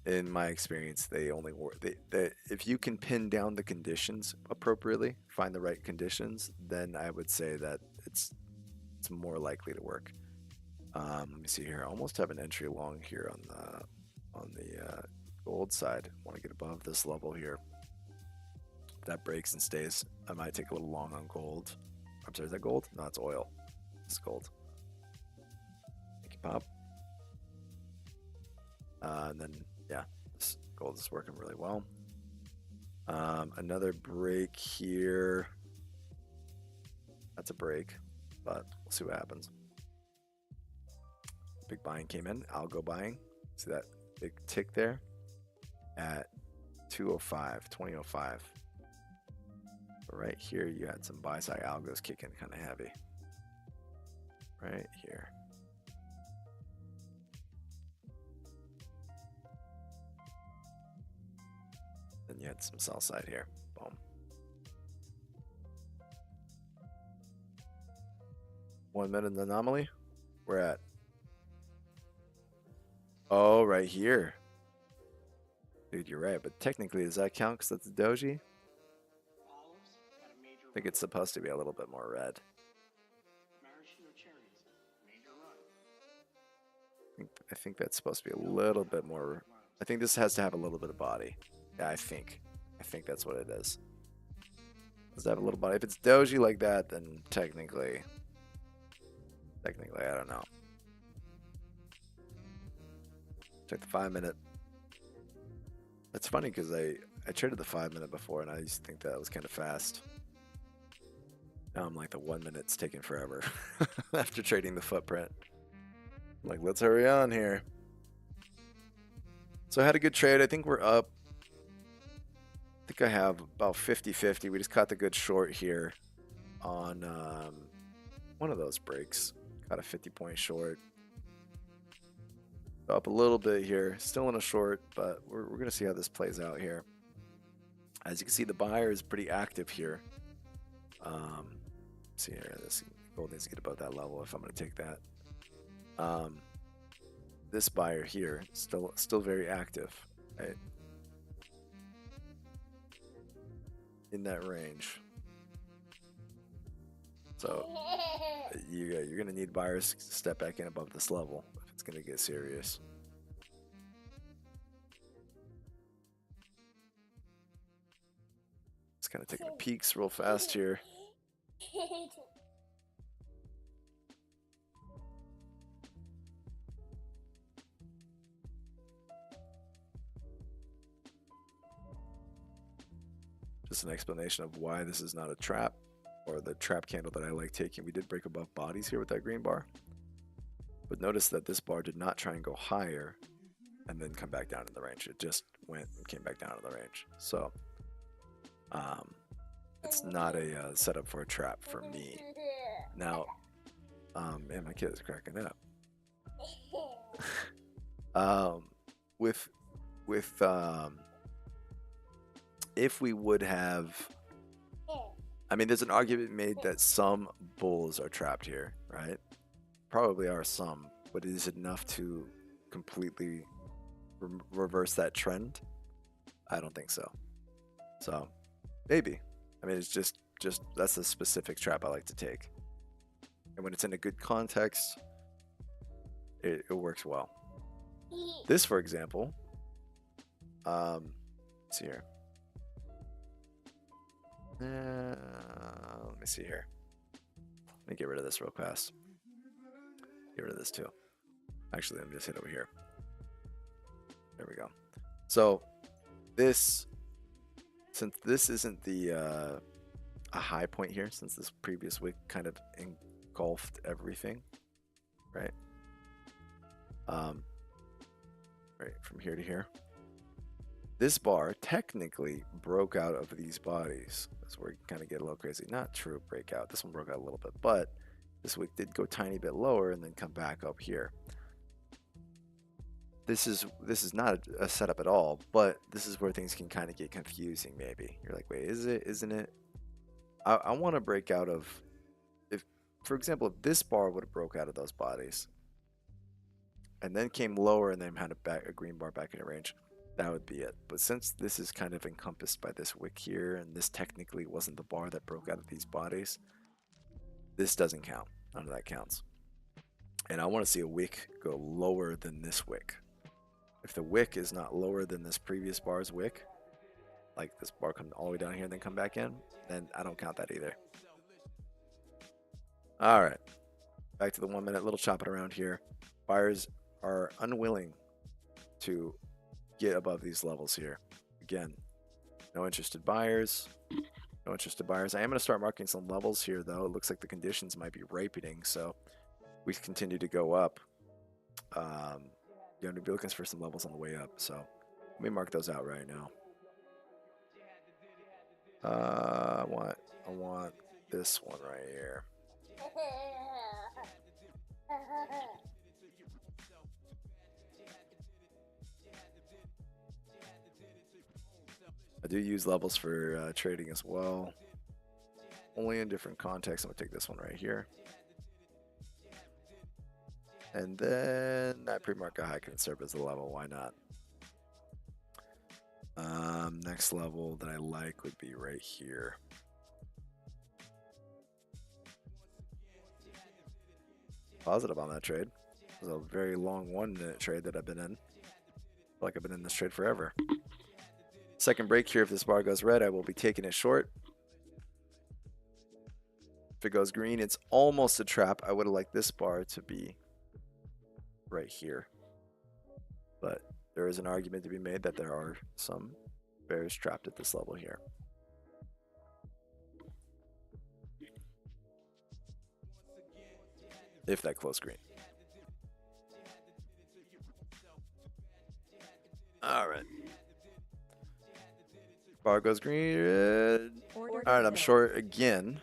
in my experience, they only work. If you can pin down the conditions appropriately, find the right conditions, then I would say that it's more likely to work. Let me see here. I almost have an entry long here on the gold side. Want to get above this level here. If that breaks and stays, I might take a little long on gold. I'm sorry, is that gold? No, it's oil. It's gold. Make it pop. And then, yeah, this gold is working really well. Another break here. That's a break, but we'll see what happens. big buying came in. Algo buying. See that big tick there at 205, 2005. But right here, you had some buy side algos kicking kind of heavy. Right here. Then you had some sell side here. Boom. 1 minute anomaly. We're at. Oh, right here. Dude, you're right. But technically, does that count because that's a doji? I think it's supposed to be a little bit more red. I think that's supposed to be a little bit more. I think this has to have a little bit of body. Yeah, I think that's what it is. Does it have a little body? If it's doji like that, then technically, I don't know. Check the 5 minute. That's funny because I traded the 5 minute before, and I used to think that was kind of fast. Now I'm like the 1 minute's taking forever after trading the footprint. I'm like, let's hurry on here. So I had a good trade. I think we're up. I think I have about 50-50. We just caught the good short here on one of those breaks. Got a 50-point short. Up a little bit here. Still in a short, but we're going to see how this plays out here. As you can see, the buyer is pretty active here. See here, this gold needs to get above that level if I'm going to take that. This buyer here still very active, right? In that range. So you're going to need buyers to step back in above this level if it's going to get serious. Just kind of taking the peaks real fast here. Just an explanation of why this is not a trap, or the trap candle that I like taking. We did break above bodies here with that green bar, but notice that this bar did not try and go higher and then come back down in the range. It just went and came back down in the range. So it's not a setup for a trap for me. Now, man, my kid is cracking up. If we would have, I mean, there's an argument made that some bulls are trapped here, right? Probably are some, but is it enough to completely reverse that trend? I don't think so. So, maybe. I mean, it's just that's a specific trap I like to take. And when it's in a good context, it works well. This, for example, let's see here. Let me see here. Let me get rid of this real fast. Get rid of this too. Actually, let me just hit over here. There we go. So this, since this isn't the a high point here, since this previous wick kind of engulfed everything, right? Right from here to here. This bar technically broke out of these bodies. That's where you kind of get a little crazy. Not true breakout. This one broke out a little bit, but this wick did go tiny bit lower and then come back up here. This is not a setup at all, but this is where things can kind of get confusing. Maybe you're like, wait, is it? Isn't it? I want to break out of, if, for example, if this bar would have broke out of those bodies and then came lower and then had a green bar back in a range, that would be it. But since this is kind of encompassed by this wick here, and this technically wasn't the bar that broke out of these bodies, this doesn't count. None of that counts. And I want to see a wick go lower than this wick. If the wick is not lower than this previous bar's wick, like this bar come all the way down here and then come back in, then I don't count that either. All right, back to the 1 minute, little chopping around here. Buyers are unwilling to get above these levels here. Again, no interested buyers. No interested buyers. I am going to start marking some levels here, though. It looks like the conditions might be ripening, so we continue to go up. you're going to be looking for some levels on the way up. So let me mark those out right now. I want this one right here. I do use levels for trading as well. Only in different contexts. I'm going to take this one right here. And then that pre-market high can serve as a level. Why not? Next level that I like would be right here. Positive on that trade. It was a very long 1 minute trade that I've been in. I feel like I've been in this trade forever. Second break here. If this bar goes red, I will be taking it short. If it goes green, it's almost a trap. I would have liked this bar to be right here. But there is an argument to be made that there are some bears trapped at this level here. If that close green. All right. Bar goes green. All right, I'm short again.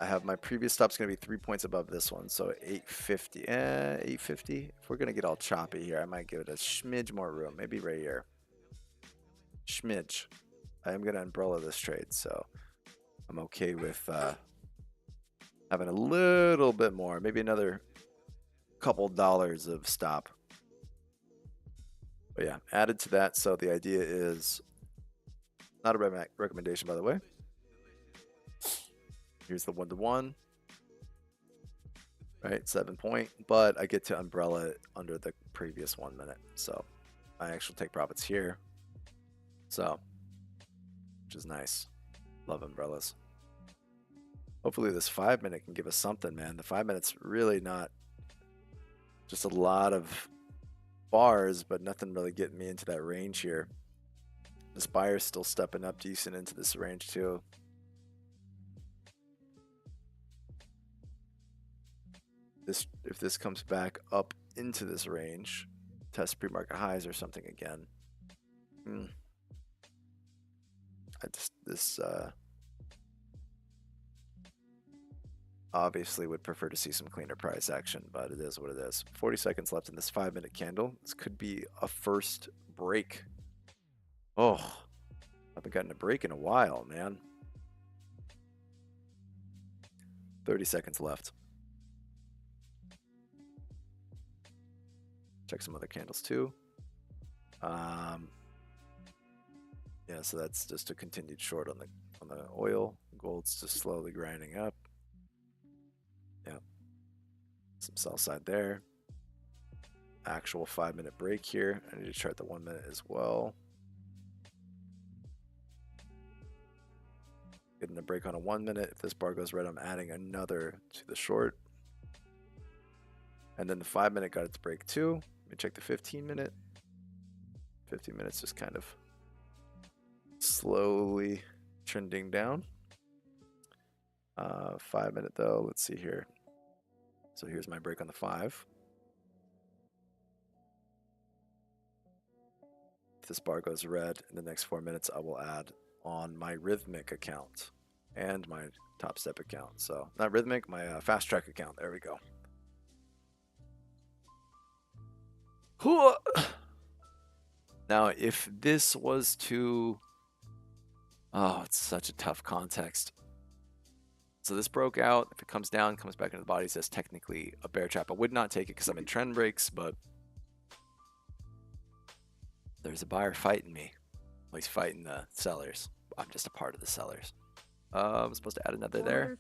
I have my previous stop's going to be 3 points above this one, so 850. 850. If we're going to get all choppy here, I might give it a smidge more room. Maybe right here. Smidge. I am going to umbrella this trade, so I'm okay with having a little bit more. Maybe another couple dollars of stop. But yeah, added to that, so the idea is not a recommendation, by the way. Here's the 1-to-1, right? 7 point, but I get to umbrella it under the previous 1 minute. So I actually take profits here. So, which is nice. Love umbrellas. Hopefully this 5 minute can give us something, man. The 5 minutes really not just a lot of bars, but nothing really getting me into that range here. This buyer's still stepping up decent into this range too. If this comes back up into this range, test pre-market highs or something again. Obviously would prefer to see some cleaner price action, but it is what it is. 40 seconds left in this 5 minute candle. This could be a first break. Oh, I haven't gotten a break in a while, man. 30 seconds left. Check some other candles too. Yeah, so that's just a continued short on the oil. Gold's just slowly grinding up. Yeah. Some sell side there. Actual 5 minute break here. I need to chart the 1 minute as well. Getting a break on a 1 minute. If this bar goes red, I'm adding another to the short. And then the 5 minute got its break too. Let me check the 15 minute. 15 minutes just kind of slowly trending down. 5 minute though, let's see here. So here's my break on the 5. If this bar goes red in the next 4 minutes, I will add on my Rhythmic account and my Topstep account. So not Rhythmic, my Fast Track account. There we go. Now, if this was to... Oh, it's such a tough context. So this broke out. If it comes down, comes back into the body, says technically a bear trap. I would not take it because I'm in trend breaks, but there's a buyer fighting me. Well, he's fighting the sellers. I'm just a part of the sellers. I'm supposed to add another there.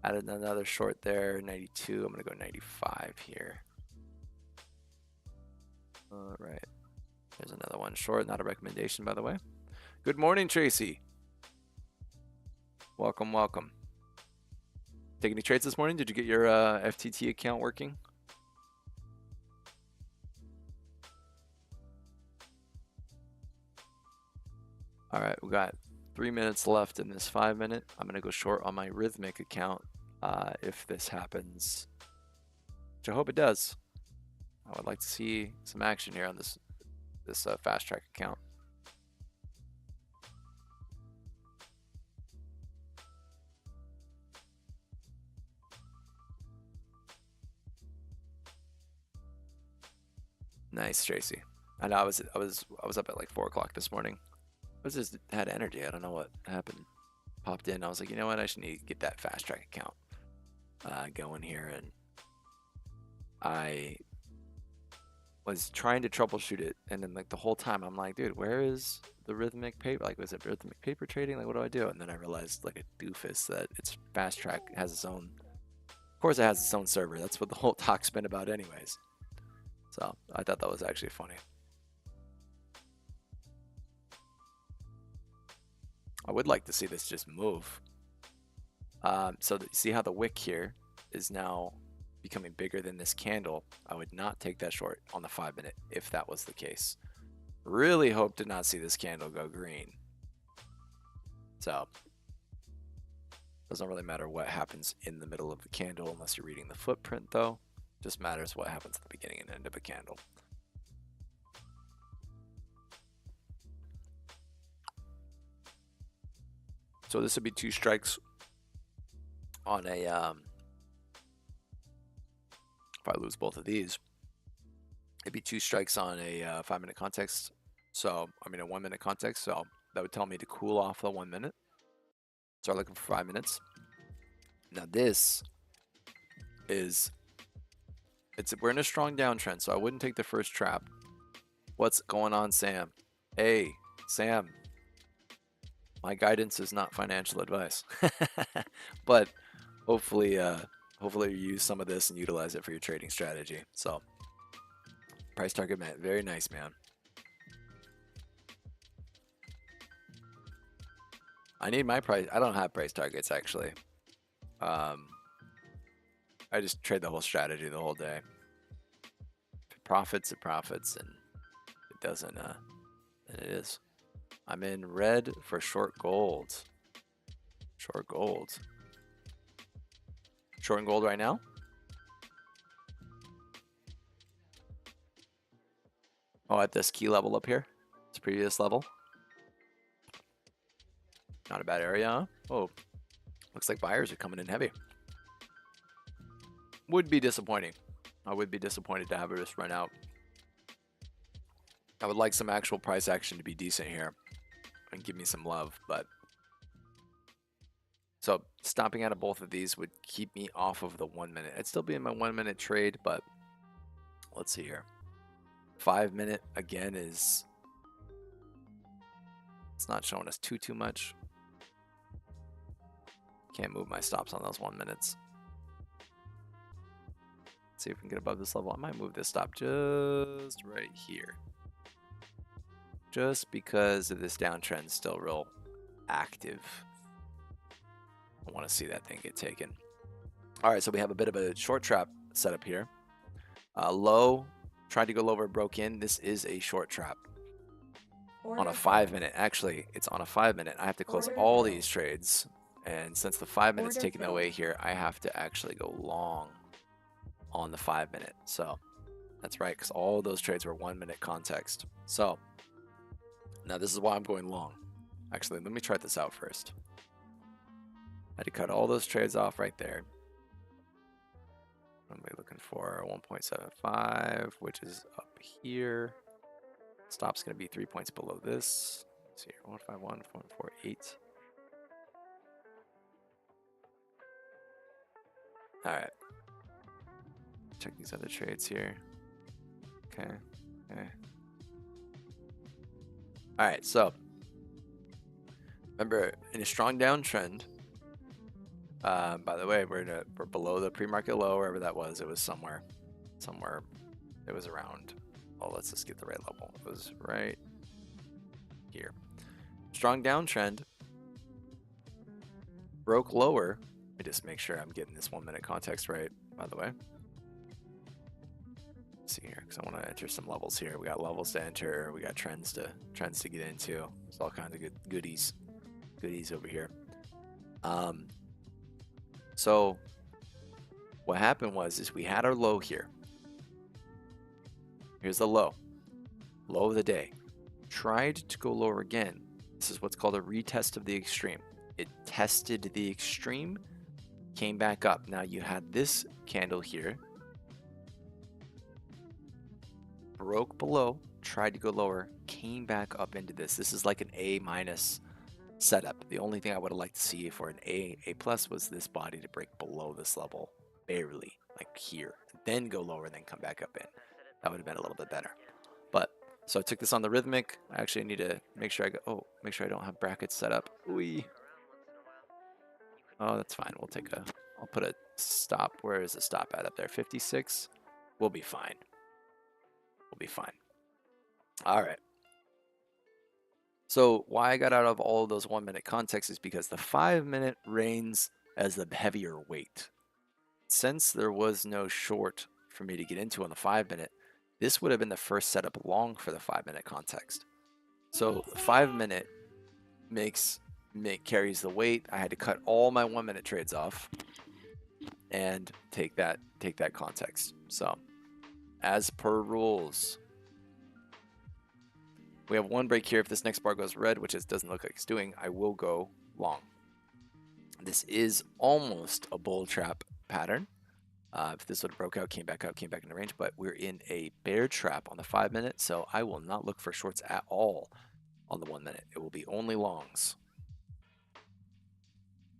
Added another short there, 92. I'm going to go 95 here. All right. There's another one short. Not a recommendation, by the way. Good morning, Tracy. Welcome, welcome. Take any trades this morning? Did you get your FTT account working? All right, we got 3 minutes left in this 5 minute. I'm going to go short on my Rhythmic account if this happens, which I hope it does. I would like to see some action here on this fast track account. Nice, Tracy. I know I was up at like 4 o'clock this morning. I was just had energy. I don't know what happened. Popped in. I was like, you know what? I should need to get that fast track account going here, and I was trying to troubleshoot it, and then like the whole time I'm like, dude, where is the rhythmic paper? Like, was it rhythmic paper trading? Like, what do I do? And then I realized, like a doofus, that it's fast track has its own. Of course, it has its own server. That's what the whole talk's been about, anyways. So I thought that was actually funny. I would like to see this just move. So that you see how the wick here is now becoming bigger than this candle. I would not take that short on the 5 minute if that was the case. Really hope to not see this candle go green. So doesn't really matter what happens in the middle of the candle unless you're reading the footprint, though. Just matters what happens at the beginning and end of a candle. So this would be 2 strikes on a if I lose both of these, it'd be 2 strikes on a 5 minute context. So I mean a 1 minute context. So that would tell me to cool off the 1 minute. Start looking for 5 minutes. Now this is we're in a strong downtrend, so I wouldn't take the first trap. What's going on, Sam? Hey, Sam. My guidance is not financial advice, but hopefully you use some of this and utilize it for your trading strategy. So price target, man, very nice, man. I need my price. I don't have price targets, actually. I just trade the whole strategy the whole day. If it profits, it profits, and if it doesn't, then it is. I'm in red for short gold. Short gold. Short and gold right now? Oh, at this key level up here? This previous level? Not a bad area, huh? Oh, looks like buyers are coming in heavy. Would be disappointing. I would be disappointed to have it just run out. I would like some actual price action to be decent here and give me some love, but so stopping out of both of these would keep me off of the 1 minute. I'd still be in my 1 minute trade, but let's see here. 5 minute again is it's not showing us too much. Can't move my stops on those 1 minutes. Let's see if we can get above this level. I might move this stop just right here. Just because of this downtrend still real active. I want to see that thing get taken. All right, so we have a bit of a short trap set up here. Low, tried to go lower, broke in. This is a short trap. On a 5 minute, actually, it's on a 5 minute. I have to close all these trades. And since the 5 minutes taken away here, I have to actually go long on the 5 minute. So that's right, because all those trades were 1 minute context. So now this is why I'm going long. Actually, let me try this out first. I had to cut all those trades off right there. I'm looking for 1.75, which is up here. Stop's going to be 3 points below this. Let's see here, 151, 148. All right. Check these other trades here. Okay. Okay. All right. So remember, in a strong downtrend. By the way, we're below the pre-market low, wherever that was. It was somewhere. It was around. Oh, let's just get the right level. It was right here. Strong downtrend. Broke lower. Let me just make sure I'm getting this 1 minute context right, by the way. Let's see here, because I want to enter some levels here. We got levels to enter. We got trends to get into. There's all kinds of goodies over here. So what happened was we had our low here. Here's the low. Low of the day. Tried to go lower again. This is what's called a retest of the extreme. It tested the extreme, came back up. Now you had this candle here. Broke below, tried to go lower, came back up into this. This is like an A minus setup. The only thing I would have liked to see for an A plus was this body to break below this level, barely, like here, then go lower, then come back up in. That would have been a little bit better. But so I took this on the rhythmic. I actually need to make sure make sure I don't have brackets set up. Ooh. Oh, that's fine. I'll put a stop. Where is the stop at up there? 56. We'll be fine. We'll be fine. All right. So why I got out of all of those 1 minute contexts is because the 5 minute reigns as the heavier weight. Since there was no short for me to get into on the 5 minute, this would have been the first setup long for the 5 minute context. So the 5 minute carries the weight. I had to cut all my 1 minute trades off and take that context. So as per rules, we have one break here. If this next bar goes red, which it doesn't look like it's doing, I will go long. This is almost a bull trap pattern. If this would have broke out, came back into range, but we're in a bear trap on the 5 minute, so I will not look for shorts at all on the 1 minute. It will be only longs.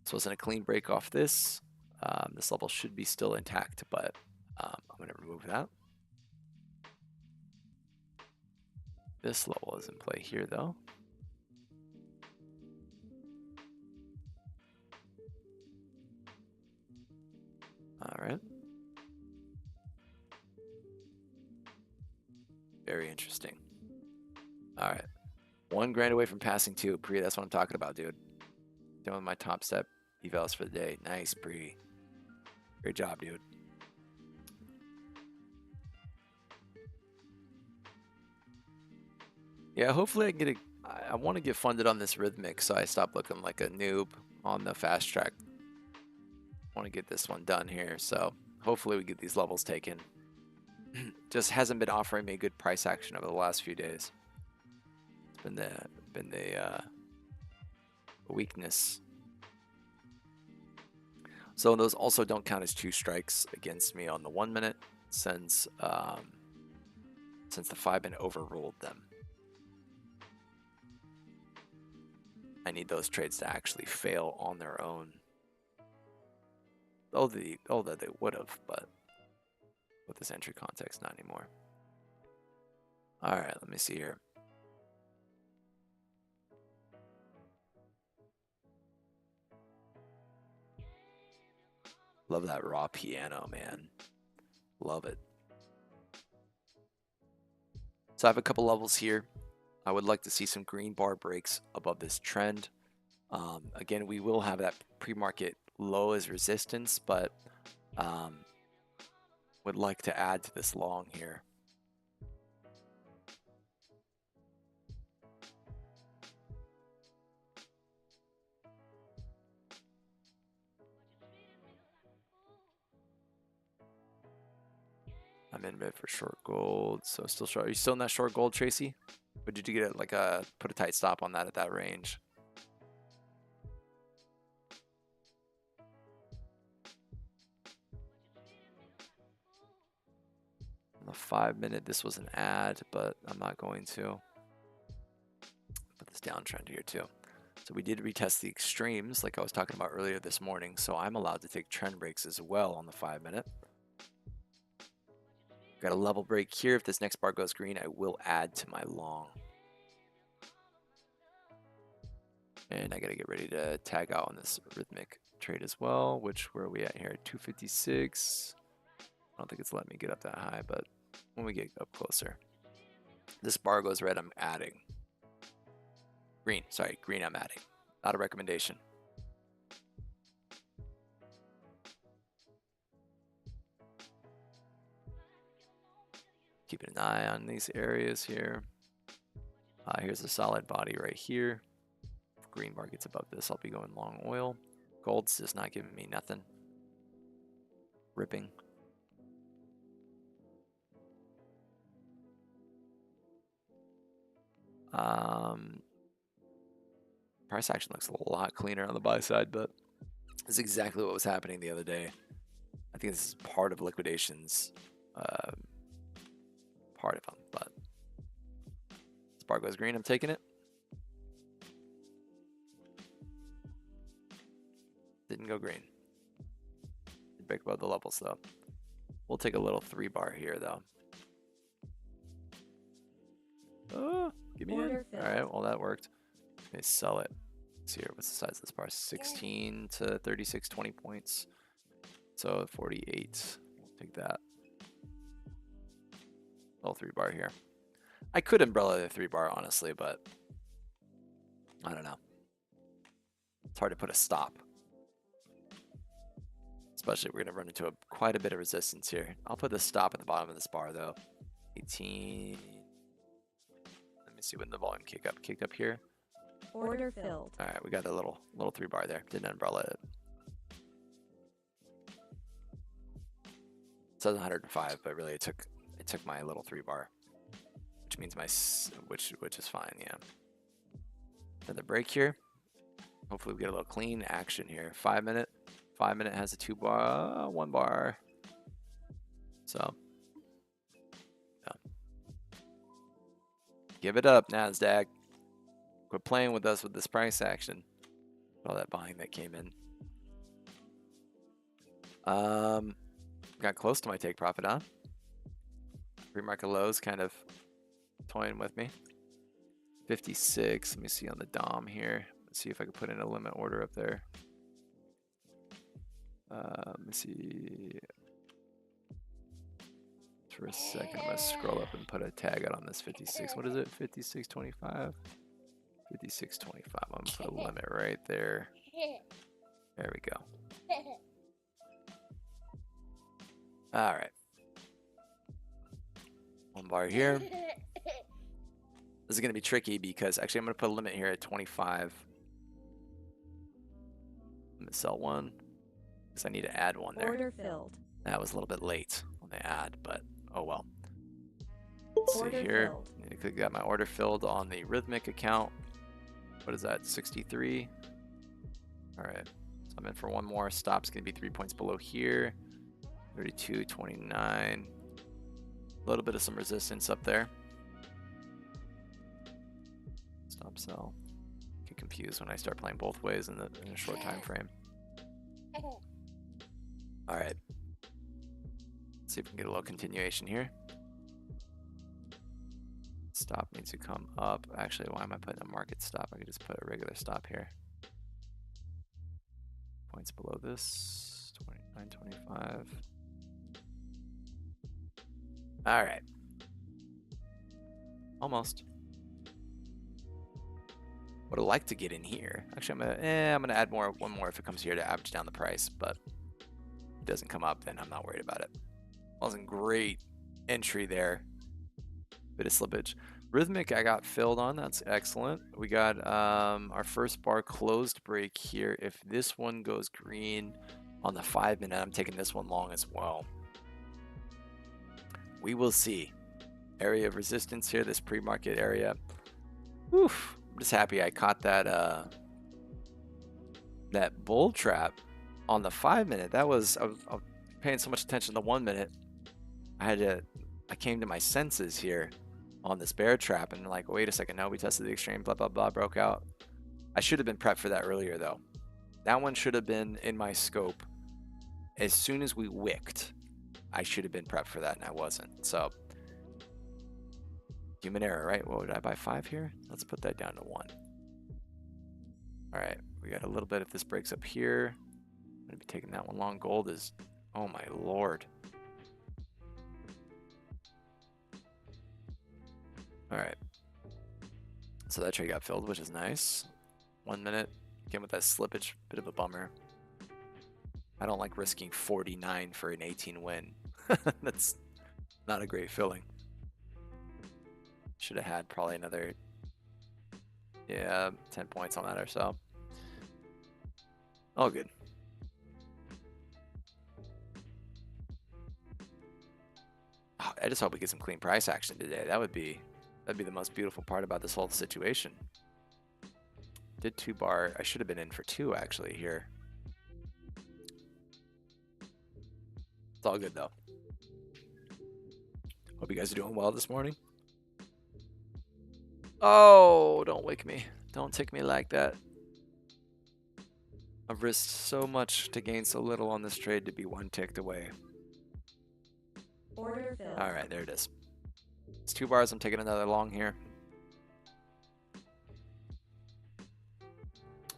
So it's in a clean break off this. This level should be still intact, but I'm going to remove that. This level is in play here, though. All right. Very interesting. All right. 1 grand away from passing 2. Pre, that's what I'm talking about, dude. Doing my top step evals for the day. Nice, Pre. Great job, dude. Yeah, hopefully I can get I want to get funded on this rhythmic, so I stop looking like a noob on the fast track. I want to get this one done here, so hopefully we get these levels taken. Just hasn't been offering me good price action over the last few days. It's been the weakness. So those also don't count as 2 strikes against me on the 1 minute, since the 5 minute overruled them. I need those trades to actually fail on their own. Although they would have, but with this entry context, not anymore. All right, let me see here. Love that raw piano, man. Love it. So I have a couple levels here. I would like to see some green bar breaks above this trend. Again, we will have that pre-market low as resistance, but would like to add to this long here. I'm in mid for short gold, so still short. Are you still in that short gold, Tracy? Or did you get it like put a tight stop on that at that range? On the 5 minute, this was an ad, but I'm not going to. Put this downtrend here too. So we did retest the extremes like I was talking about earlier this morning, so I'm allowed to take trend breaks as well on the 5 minute. Got a level break here. If this next bar goes green, I will add to my long. And I got to get ready to tag out on this rhythmic trade as well, which where are we at here? 256. I don't think it's letting me get up that high, but when we get up closer. This bar goes red, I'm adding. Green, sorry, green I'm adding. Not a recommendation. Keeping an eye on these areas here. Here's a solid body right here. If green bar gets above this, I'll be going long oil. Gold's just not giving me nothing. Ripping. Price action looks a lot cleaner on the buy side, but this is exactly what was happening the other day. I think this is part of liquidations, part of them, but Spark goes green, I'm taking it. Didn't go green. Did break above the levels though. We'll take a little 3-bar here though. Oh, give me in. All right, well that worked. They sell it. Let's see here. What's the size of this bar? 16 to 36, 20 points. So 48. We'll take that. Little 3-bar here. I could umbrella the 3-bar honestly, but I don't know. It's hard to put a stop. Especially if we're going to run into quite a bit of resistance here. I'll put the stop at the bottom of this bar though. 18. Let me see when the volume kicked up here. Order filled. All right, we got a little 3-bar there. Didn't umbrella it. It says 105, but really it took my little 3-bar, which means which is fine. Yeah. Another break here. Hopefully we get a little clean action here. 5 minute. 5 minute has a 2-bar, 1-bar. So, yeah. Give it up, NASDAQ. Quit playing with us with this price action. All that buying that came in. Got close to my take profit on. Pre-market lows kind of toying with me. 56. Let me see on the DOM here. Let's see if I can put in a limit order up there. Let me see. For a second, I'm gonna scroll up and put a tag out on this 56. What is it? 56.25. 56.25. I'm gonna put a limit right there. There we go. All right. 1-bar here. This is gonna be tricky because actually I'm gonna put a limit here at 25. I'm gonna sell one because I need to add one there. Order filled. That was a little bit late on the add, but oh well. Let's see here. I got my order filled on the Rhythmic account. What is that? 63. All right. So I'm in for one more. Stop's gonna be 3 points below here. 32, 29. A little bit of some resistance up there. Stop sell. Get confused when I start playing both ways in a short time frame. All right. Let's see if we can get a little continuation here. Stop needs to come up. Actually, why am I putting a market stop? I could just put a regular stop here. Points below this. 29, 25. All right. Almost. Would have liked to get in here. Actually, I'm gonna add one more if it comes here to average down the price, but if it doesn't come up, then I'm not worried about it. Wasn't great entry there. Bit of slippage. Rhythmic I got filled on. That's excellent. We got our first bar closed break here. If this one goes green on the 5 minute, I'm taking this one long as well. We will see. Area of resistance here, this pre-market area. Oof. I'm just happy I caught that that bull trap on the 5 minute. That was I was paying so much attention to the 1 minute. I came to my senses here on this bear trap and like, wait a second, no, we tested the extreme, blah blah blah, broke out. I should have been prepped for that earlier though. That one should have been in my scope as soon as we wicked. I should have been prepped for that and I wasn't. So human error, right? What would I buy? 5 here? Let's put that down to 1. All right, we got a little bit if this breaks up here. I'm gonna be taking that one long. Gold is, oh my lord. All right, so that trade got filled, which is nice. 1 minute, again with that slippage, bit of a bummer. I don't like risking 49 for an 18 win. That's not a great feeling. Should have had probably another, yeah, 10 points on that or so. All good. Oh, I just hope we get some clean price action today. That would be That'd be the most beautiful part about this whole situation. Did 2 bar. I should have been in for 2 actually here. It's all good though. Hope you guys are doing well this morning. Oh, don't wake me. Don't tick me like that. I've risked so much to gain so little on this trade to be 1 ticked away. Order filled. All right, there it is. It's 2 bars. I'm taking another long here.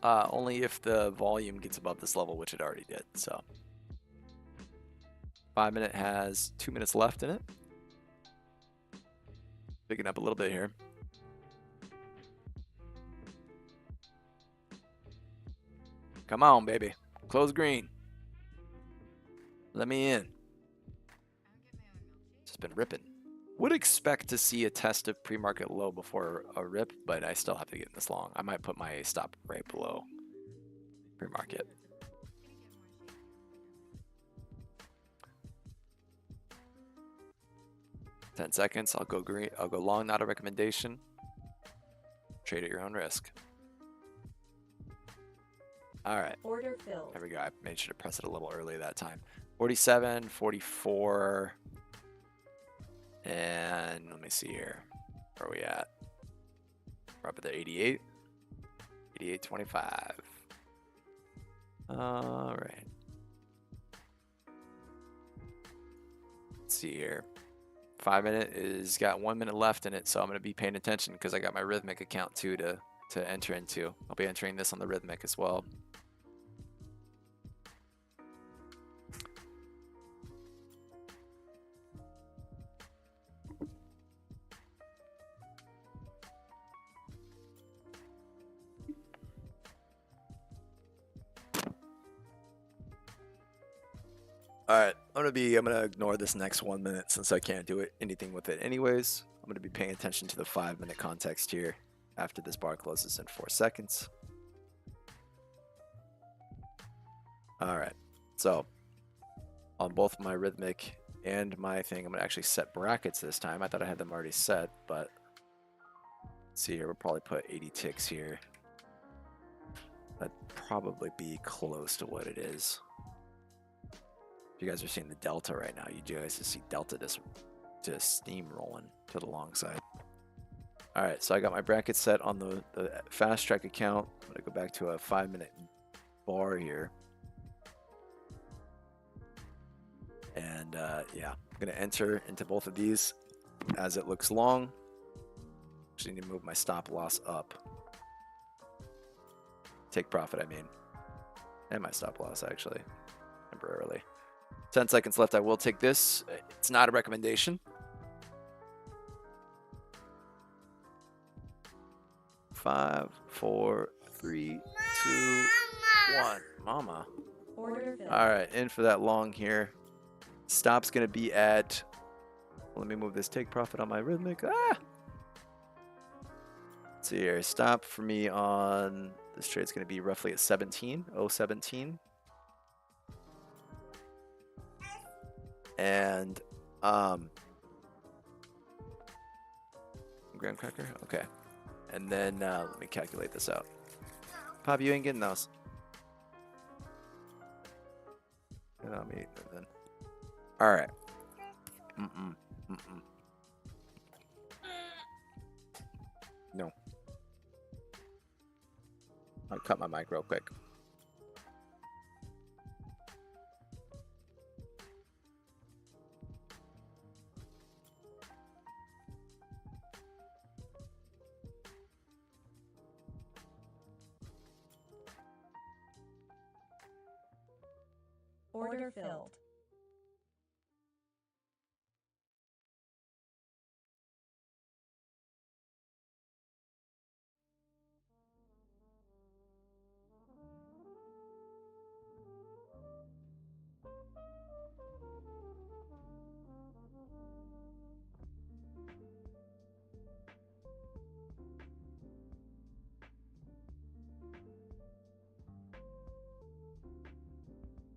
Only if the volume gets above this level, which it already did. So 5 minute has 2 minutes left in it. Picking up a little bit here. Come on, baby. Close green. Let me in. Just been ripping. Would expect to see a test of pre-market low before a rip, but I still have to get in this long. I might put my stop right below pre-market. $10 seconds. I'll go green. I'll go long, not a recommendation. Trade at your own risk. All right. Order filled. There we go. I made sure to press it a little early that time. 47, 44. And let me see here. Where are we at? We're up at the 88. 88.25. All right. Let's see here. 5 minute is got 1 minute left in it, so I'm going to be paying attention because I got my rhythmic account too to enter into. I'll be entering this on the rhythmic as well. All right, I'm gonna ignore this next 1 minute since I can't do anything with it anyways. I'm gonna be paying attention to the 5 minute context here after this bar closes in 4 seconds. All right, so on both my rhythmic and my thing, I'm gonna actually set brackets this time. I thought I had them already set, but let's see here, we'll probably put 80 ticks here. That'd probably be close to what it is. If you guys are seeing the delta right now, you guys just see delta just steamrolling to the long side. All right, so I got my bracket set on the fast track account. I'm gonna go back to a 5 minute bar here. And yeah, I'm gonna enter into both of these as it looks long. Actually need to move my stop loss up. Take profit, I mean. And my stop loss actually, temporarily. 10 seconds left. I will take this. It's not a recommendation. 5, 4, 3, 2, 1. Mama. Order filled. All right, in for that long here. Stop's going to be at, let me move this take profit on my rhythmic. Ah! Let's see here. Stop for me on this trade's going to be roughly at 17, 017. And graham cracker, okay. And then let me calculate this out. Pop, you ain't getting those. Then. All right. No. I'll cut my mic real quick. Order filled.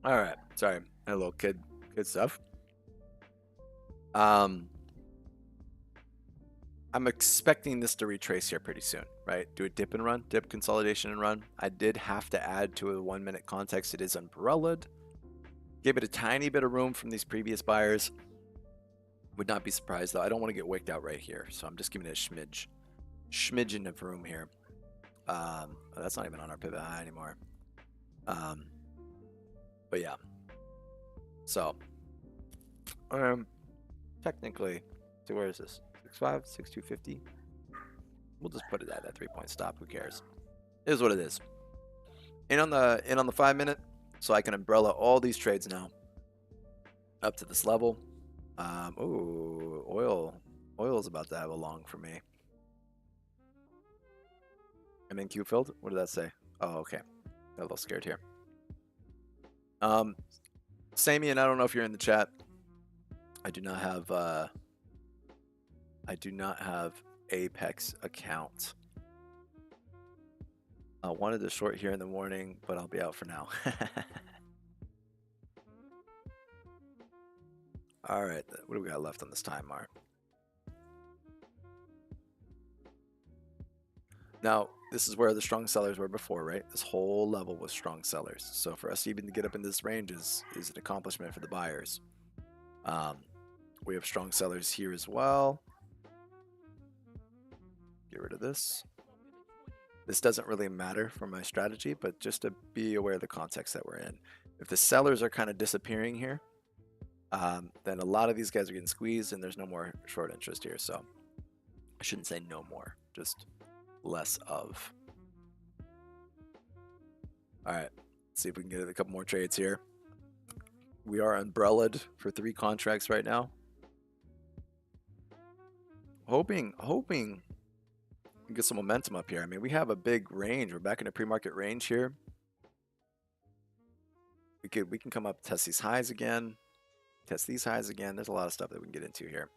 All right. Sorry. Hello, kid. Good stuff. I'm expecting this to retrace here pretty soon, right? Do a dip and run, dip consolidation and run. I did have to add to a 1 minute context. It is umbrellaed. Give it a tiny bit of room from these previous buyers. Would not be surprised though. I don't want to get wicked out right here, so I'm just giving it a smidgen of room here. That's not even on our pivot high anymore. But yeah. So, technically, so where is this? 6.5, 6.250. We'll just put it at that 3-point stop. Who cares? It is what it is. In on the 5 minute, so I can umbrella all these trades now up to this level. Ooh, oil is about to have a long for me. I'm in Q filled. What did that say? Oh, okay. Got a little scared here. Sammy, and I don't know if you're in the chat. I do not have Apex account. I wanted to short here in the morning, but I'll be out for now. All right, what do we got left on this time, Mark? Now, this is where the strong sellers were before, right? This whole level was strong sellers. So for us even to get up in this range is an accomplishment for the buyers. We have strong sellers here as well. Get rid of this. This doesn't really matter for my strategy, but just to be aware of the context that we're in. If the sellers are kind of disappearing here, then a lot of these guys are getting squeezed and there's no more short interest here. So I shouldn't say no more, just less of. All right, let's see if we can get a couple more trades here. We are umbrellaed for 3 contracts right now. Hoping we get some momentum up here. I mean, we have a big range. We're back in a pre-market range here. We can come up, test these highs again, test these highs again. There's a lot of stuff that we can get into here.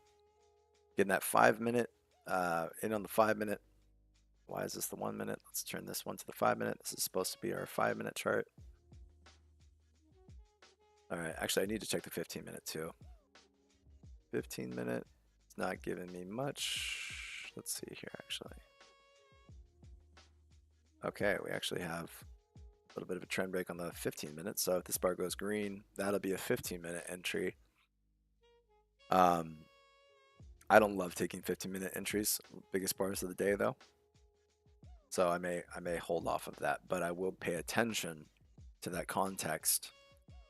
Getting that 5 minute, in on the 5 minute. Why is this the 1 minute? Let's turn this one to the 5 minute. This is supposed to be our 5 minute chart. All right, actually I need to check the 15 minute too. 15 minute, it's not giving me much. Let's see here actually. Okay, we actually have a little bit of a trend break on the 15 minutes. So if this bar goes green, that'll be a 15-minute entry. I don't love taking 15-minute entries, biggest bars of the day though. So I may hold off of that, but I will pay attention to that context.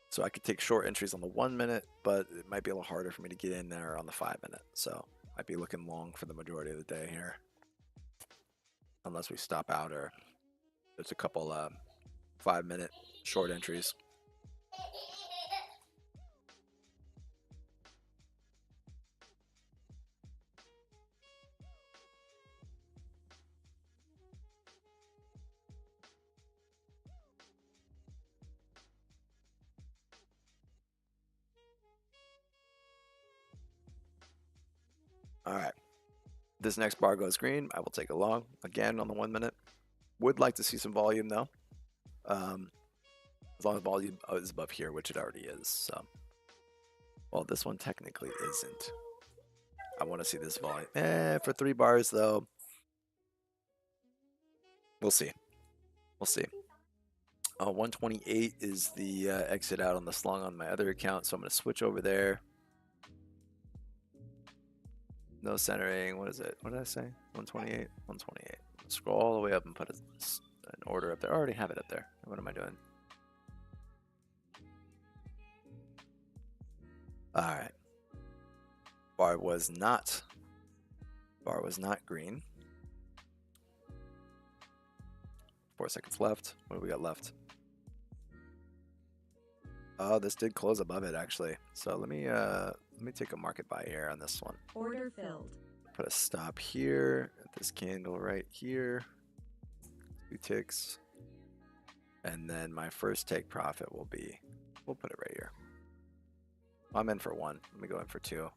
So I could take short entries on the 1 minute, but it might be a little harder for me to get in there on the 5 minute. So I'd be looking long for the majority of the day here, unless we stop out or there's a couple 5 minute short entries. All right, this next bar goes green. I will take a long again on the 1 minute. Would like to see some volume though. As long as volume is above here, which it already is. So, well, this one technically isn't. I want to see this volume. For 3 bars though. We'll see. We'll see. 128 is the exit out on the slung on my other account, so I'm going to switch over there. No centering. What is it? What did I say? 128? 128. Scroll all the way up and put an order up there. I already have it up there. What am I doing? All right. Bar was not green. 4 seconds left. What do we got left? Oh, this did close above it actually. So let me take a market buy here on this one. Order filled. Put a stop here at this candle right here. 2 ticks. And then my first take profit will be, we'll put it right here. I'm in for 1. Let me go in for 2.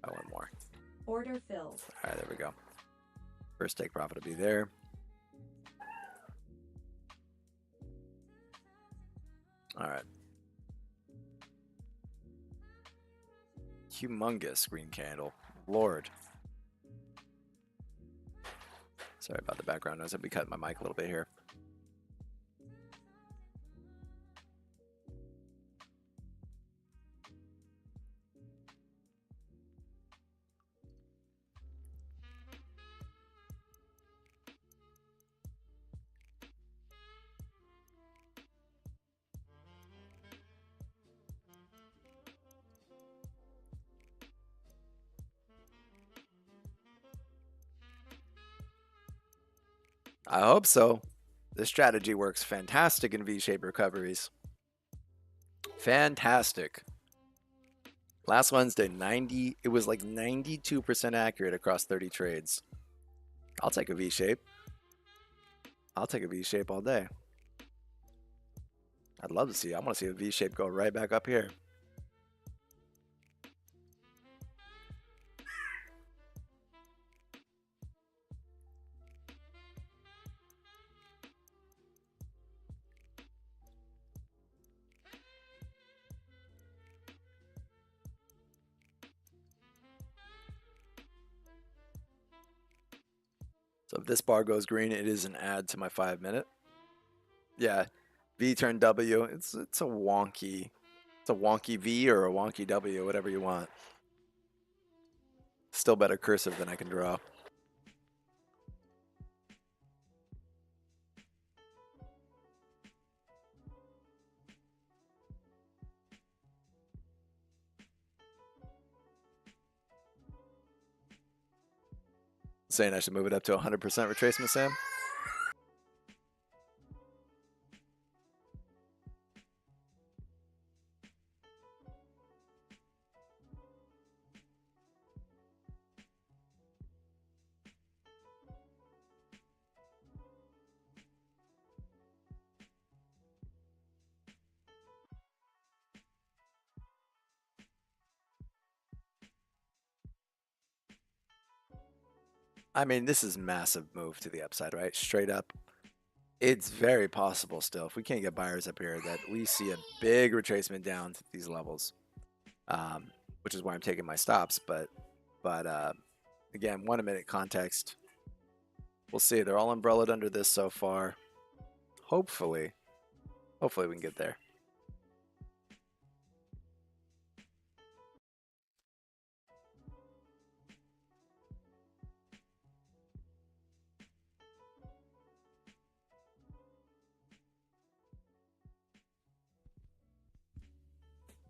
I want more. Order filled. All right, there we go. First take profit will be there. All right. Humongous green candle. Lord. Sorry about the background noise. I'll be cutting my mic a little bit here. I hope so. This strategy works fantastic in V-shaped recoveries. Fantastic. Last Wednesday, it was like 92% accurate across 30 trades. I'll take a V-shape. I'll take a V-shape all day. I'd love to see. I want to see a V-shape go right back up here. So if this bar goes green, it is an add to my 5-minute. Yeah, V turn W. It's a wonky V or a wonky W, whatever you want. Still better cursive than I can draw. Saying I should move it up to 100% retracement, Sam? I mean, this is massive move to the upside, right? Straight up. It's very possible still, if we can't get buyers up here, that we see a big retracement down to these levels, which is why I'm taking my stops. But again, 1 minute context. We'll see. They're all umbrellaed under this so far. Hopefully we can get there.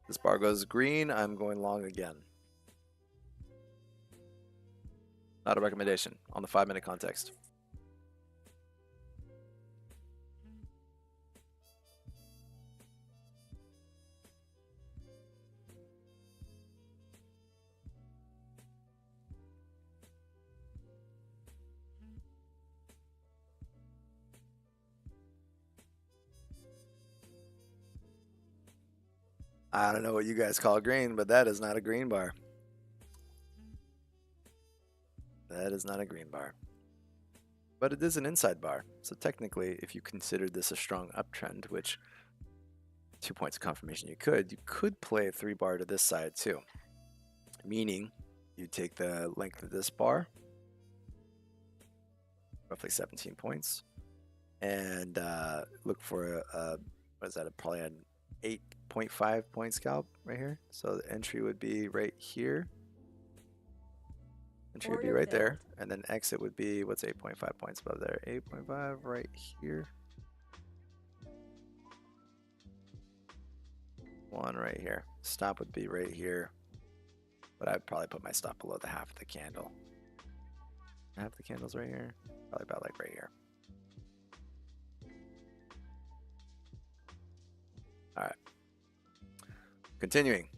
This bar goes green. I'm going long again. Not a recommendation on the 5-minute context. I don't know what you guys call green, but that is not a green bar. That is not a green bar. But it is an inside bar. So technically, if you considered this a strong uptrend, which 2 points of confirmation you could play a 3-bar to this side too. Meaning you take the length of this bar, roughly 17 points, and look for what is that? Probably an 8.5 point scalp right here. So the entry would be right here. Entry would be right there, and then exit would be, what's 8.5 points above there? 8.5 right here. 1 right here. Stop would be right here, but I'd probably put my stop below the half of the candle. Half the candle's right here, probably about like right here. All right, continuing.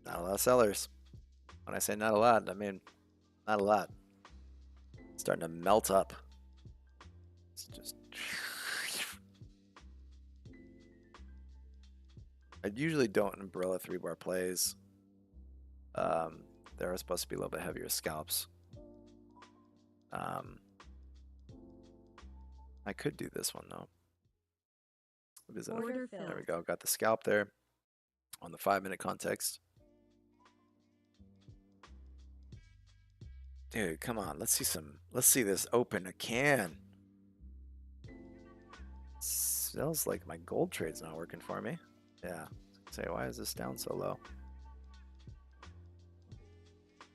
Not a lot of sellers. When I say not a lot, I mean not a lot. It's starting to melt up. It's just. I usually don't umbrella 3-bar plays. There are supposed to be a little bit heavier scalps. I could do this one though. What is it? Order There we filled. go. Got the scalp there on the 5-minute context. Dude, come on. Let's see this open a can. Smells like my gold trade's not working for me. Yeah. Say, why is this down so low?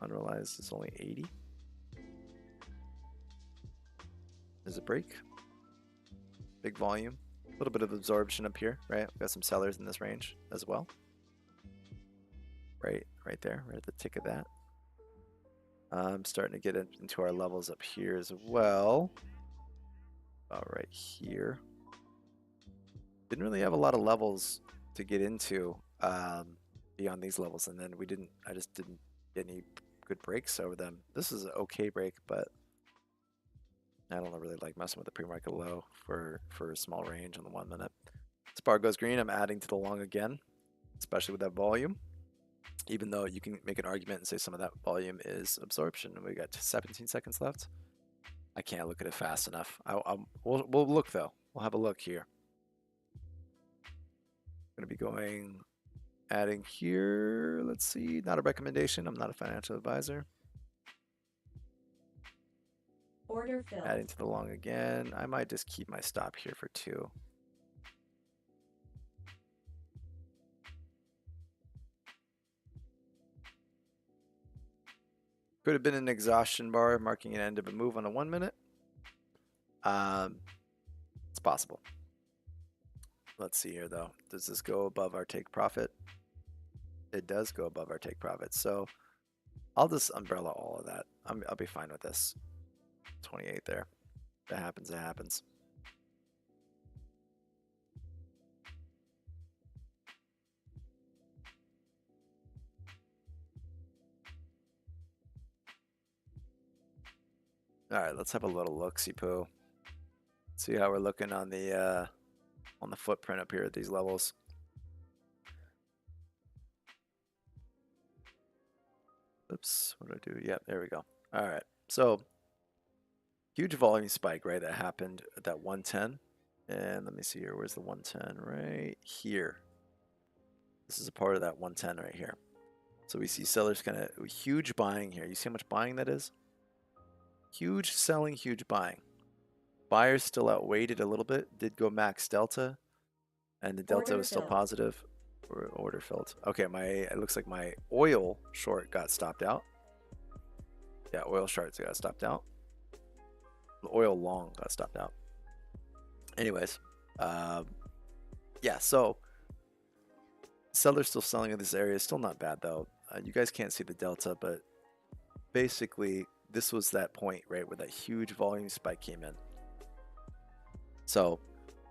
Unrealized is only 80. There's a break. Big volume. A little bit of absorption up here, right? We've got some sellers in this range as well. Right there, right at the tick of that. I'm starting to get into our levels up here as well. About right here. Didn't really have a lot of levels to get into beyond these levels, and then I just didn't get any good breaks over them. This is an okay break, but I don't really like messing with the pre-market low for a small range on the 1 minute. This bar goes green. I'm adding to the long again, especially with that volume. Even though you can make an argument and say some of that volume is absorption. We got 17 seconds left. I can't look at it fast enough. We'll look though. We'll have a look here. Going to be adding here. Let's see. Not a recommendation. I'm not a financial advisor. Order filled. Adding to the long again. I might just keep my stop here for 2. Could have been an exhaustion bar marking an end of a move on a 1 minute. It's possible. Let's see here though. Does this go above our take profit? It does go above our take profit. So I'll just umbrella all of that. I'll be fine with this. 28 there. If that happens, it happens. All right, let's have a little look-see poo. See how we're looking on the footprint up here at these levels. Oops, what do I do? Yeah, there we go. All right, so huge volume spike, right? That happened at that 110. And let me see here. Where's the 110? Right here. This is a part of that 110 right here. So we see sellers kind of huge buying here. You see how much buying that is? Huge selling, huge buying. Buyers still outweighed it a little bit. Did go max delta. And the delta Order was still filled. positive. Order filled. Okay, it looks like my oil short got stopped out. Yeah, oil shorts got stopped out. The oil long got stopped out. Anyways, yeah, so sellers still selling in this area. Still not bad though. You guys can't see the delta, but basically this was that point, right, where that huge volume spike came in. So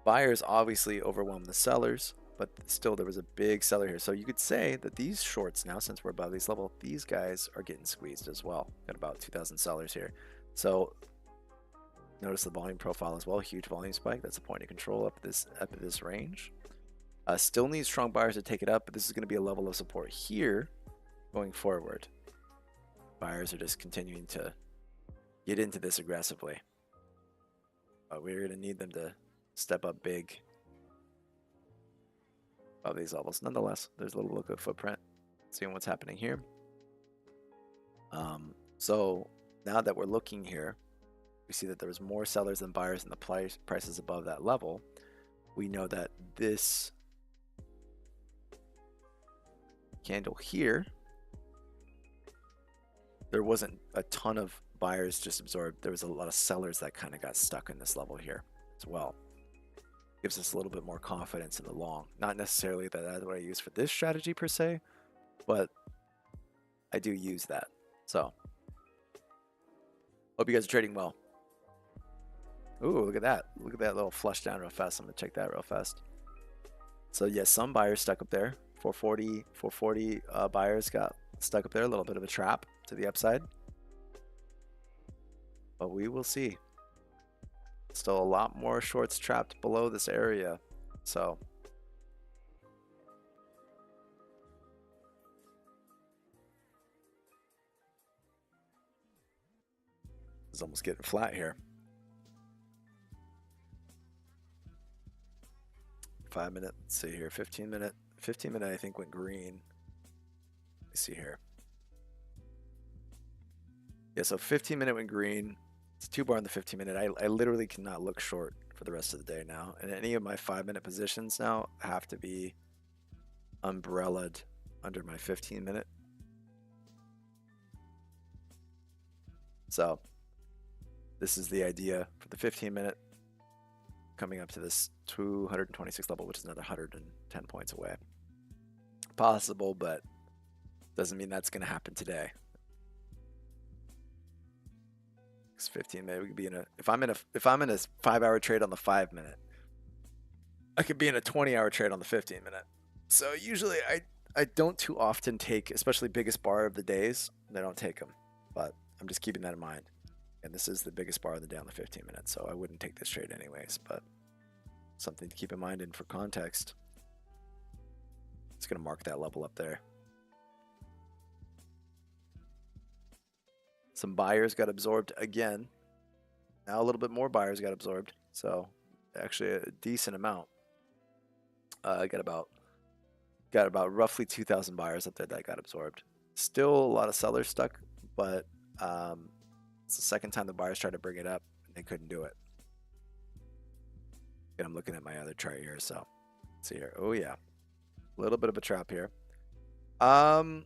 buyers obviously overwhelmed the sellers, but still there was a big seller here. So you could say that these shorts now, since we're above these level, these guys are getting squeezed as well. Got about 2,000 sellers here. So notice the volume profile as well. Huge volume spike. That's a point of control up at this range. Still needs strong buyers to take it up, but this is going to be a level of support here going forward. Buyers are just continuing to get into this aggressively. But we're going to need them to step up big above these levels. Nonetheless, there's a little look at footprint, seeing what's happening here. So now that we're looking here, we see that there was more sellers than buyers, and the prices above that level. We know that this candle here, there wasn't a ton of buyers just absorbed. There was a lot of sellers that kind of got stuck in this level here as well. Gives us a little bit more confidence in the long. Not necessarily that that's what I use for this strategy per se, but I do use that. So hope you guys are trading well. Ooh, look at that. Look at that little flush down real fast. I'm going to check that real fast. So yes, some buyers stuck up there. 440 buyers got stuck up there. A little bit of a trap to the upside. But we will see. Still a lot more shorts trapped below this area. So it's almost getting flat here. 5 minute. Let's see here. 15 minute. 15 minute I think went green. Let's see here. Yeah, so 15 minute went green. It's 2 bar in the 15 minute. I literally cannot look short for the rest of the day now. And any of my 5 minute positions now have to be umbrellaed under my 15 minute. So this is the idea for the 15 minute, coming up to this 226 level, which is another 110 points away. Possible, but doesn't mean that's going to happen today. 15 minute, we could be in a, if I'm in a 5-hour trade on the 5 minute, I could be in a 20-hour trade on the 15 minute. So usually I don't too often take, especially biggest bar of the days, I don't take them, but I'm just keeping that in mind. And this is the biggest bar of the day on the 15 minutes, so I wouldn't take this trade anyways, but something to keep in mind. And for context, it's going to mark that level up there. Some buyers got absorbed again. Now a little bit more buyers got absorbed, so actually a decent amount. Got about roughly 2,000 buyers up there that got absorbed. Still a lot of sellers stuck, but it's the second time the buyers tried to bring it up and they couldn't do it. And I'm looking at my other chart here, so let's see here. Oh yeah, a little bit of a trap here. I'm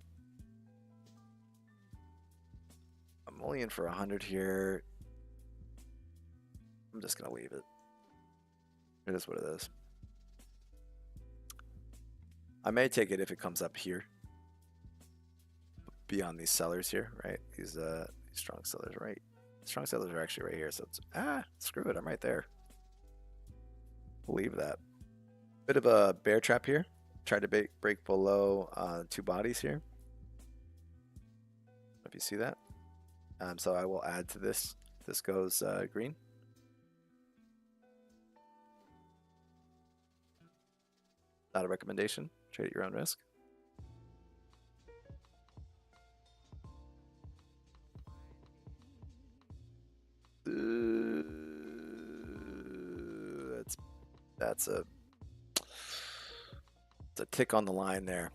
only in for 100 here. I'm just gonna leave it. It is what it is. I may take it if it comes up here, beyond these sellers here, right? These strong sellers, right? Strong sellers are actually right here, so it's screw it, I'm right there. Believe that. Bit of a bear trap here. Tried to break below 2 bodies here. If you see that. So I will add to this. This goes green. Not a recommendation. Trade at your own risk. That's a tick on the line there.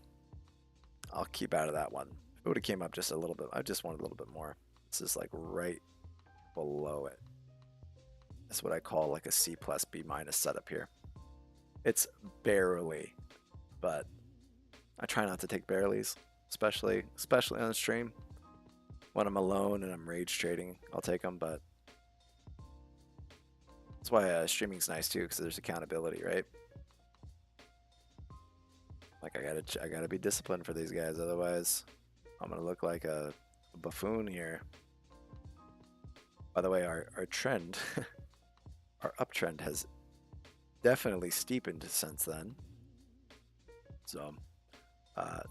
I'll keep out of that one. If it would have came up just a little bit, I just wanted a little bit more. This is like right below it. That's what I call like a C plus B minus setup here. It's barely, but I try not to take bareleys, especially on the stream. When I'm alone and I'm rage trading, I'll take them, but that's why streaming's nice too, because there's accountability, right? Like I gotta be disciplined for these guys, otherwise I'm gonna look like a buffoon here. By the way, our trend, our uptrend has definitely steepened since then. So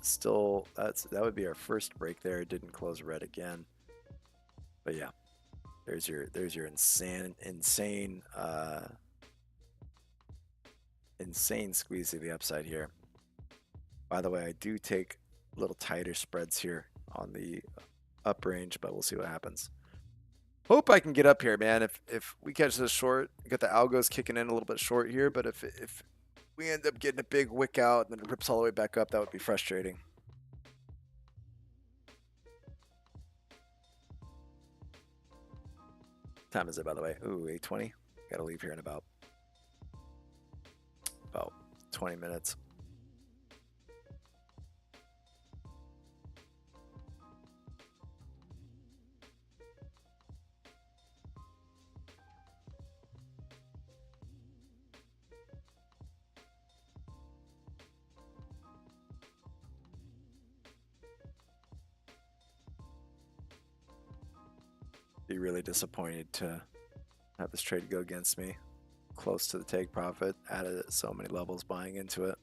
still, that would be our first break there. It didn't close red again, but yeah, there's your insane squeeze to the upside here. By the way, I do take a little tighter spreads here on the up range, but we'll see what happens. Hope I can get up here, man. If we catch this short, got the algos kicking in a little bit short here, but if we end up getting a big wick out and then it rips all the way back up, that would be frustrating. Time is it, by the way? Ooh, 8:20. Gotta leave here in about 20 minutes. Be really disappointed to have this trade go against me. Close to the take profit, added at so many levels buying into it.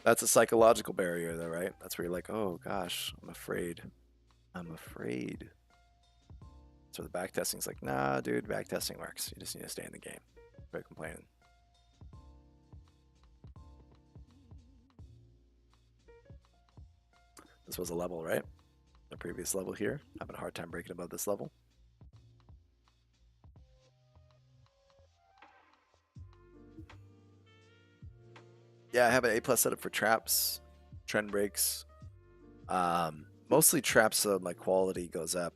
That's a psychological barrier though, right? That's where you're like, oh gosh, I'm afraid. So the backtesting's like, nah, dude, backtesting works. You just need to stay in the game. Quit complaining. This was a level, right? The previous level here. Having a hard time breaking above this level. Yeah, I have an A+ setup for traps, trend breaks. Mostly traps, so my quality goes up.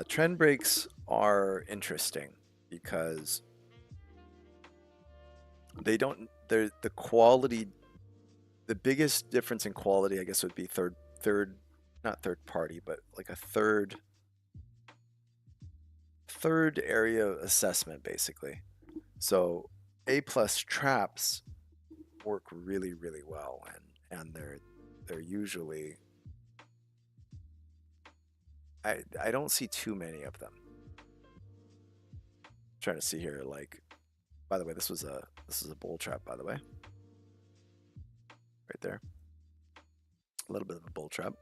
Trend breaks are interesting because they're the quality. The biggest difference in quality, I guess, would be not third party, but like a third area assessment, basically. So A+ traps work really, really well, and they're usually I don't see too many of them. Trying to see here, like, by the way, this is a bull trap, by the way, right there. A little bit of a bull trap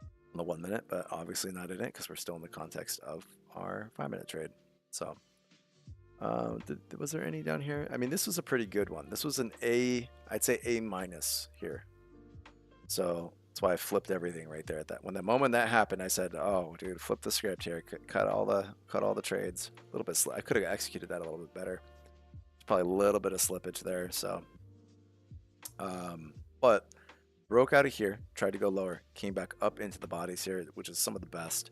on the 1 minute, but obviously not in it because we're still in the context of our 5-minute trade. So, was there any down here? I mean, this was a pretty good one. This was an A, I'd say A- here. So that's why I flipped everything right there at that. When the moment that happened, I said, "Oh, dude, flip the script here. Cut all the trades. A little bit. I could have executed that a little bit better. Probably a little bit of slippage there. So, but broke out of here. Tried to go lower. Came back up into the bodies here, which is some of the best.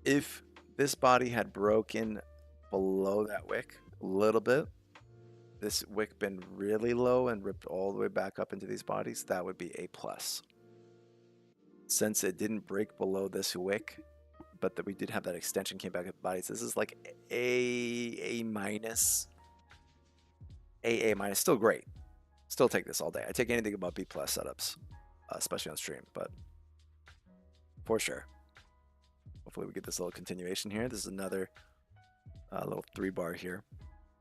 If this body had broken below that wick a little bit, this wick been really low and ripped all the way back up into these bodies, that would be A+. Since it didn't break below this wick, but that we did have that extension came back at the bodies, this is like A minus. A minus, still great. Still take this all day. I take anything about B+ setups, especially on stream, but for sure. Hopefully we get this little continuation here. This is another little 3-bar here.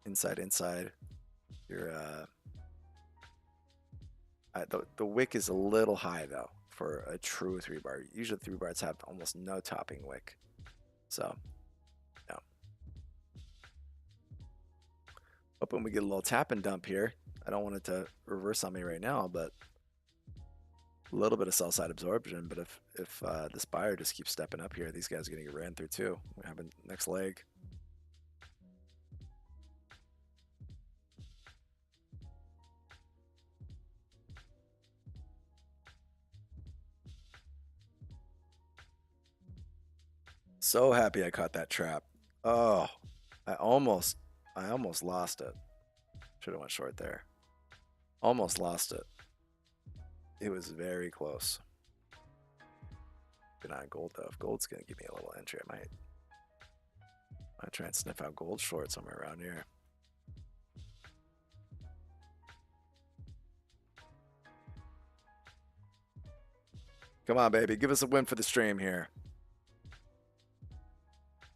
Inside. Your the wick is a little high though for a true 3-bar. Usually 3-bars have almost no topping wick. So, yeah. Hoping we get a little tap and dump here. I don't want it to reverse on me right now, but a little bit of sell side absorption. But if this buyer just keeps stepping up here, these guys are going to get ran through too. We're having next leg. So happy I caught that trap. Oh, I almost lost it. Should have went short there. Almost lost it. It was very close. Good on gold though. If gold's gonna give me a little entry, I might try and sniff out gold short somewhere around here. Come on, baby. Give us a win for the stream here.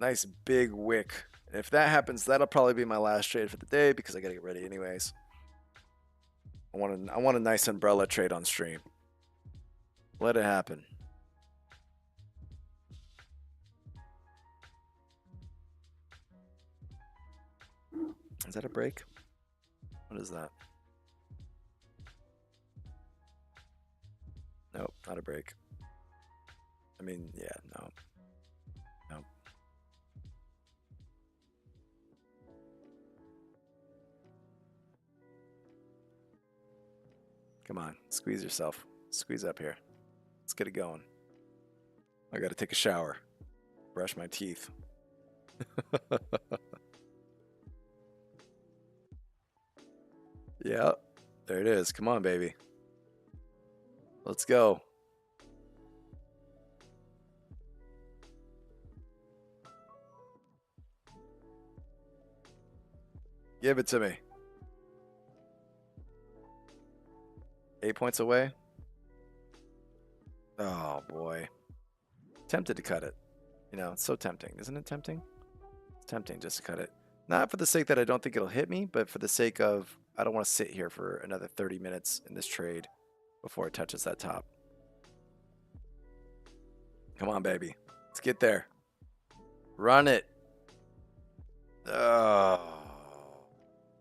Nice big wick. If that happens, that'll probably be my last trade for the day because I gotta get ready anyways. I want a nice umbrella trade on stream. Let it happen. Is that a break? What is that? Nope, not a break. I mean, yeah, no. Nope. Come on, squeeze yourself. Squeeze up here. Let's get it going. I gotta take a shower. Brush my teeth. Yeah, there it is. Come on, baby. Let's go. Give it to me. 8 points away. Oh, boy. Tempted to cut it. You know, it's so tempting. Isn't it tempting? It's tempting just to cut it. Not for the sake that I don't think it'll hit me, but for the sake of I don't want to sit here for another 30 minutes in this trade before it touches that top. Come on, baby. Let's get there. Run it. Oh,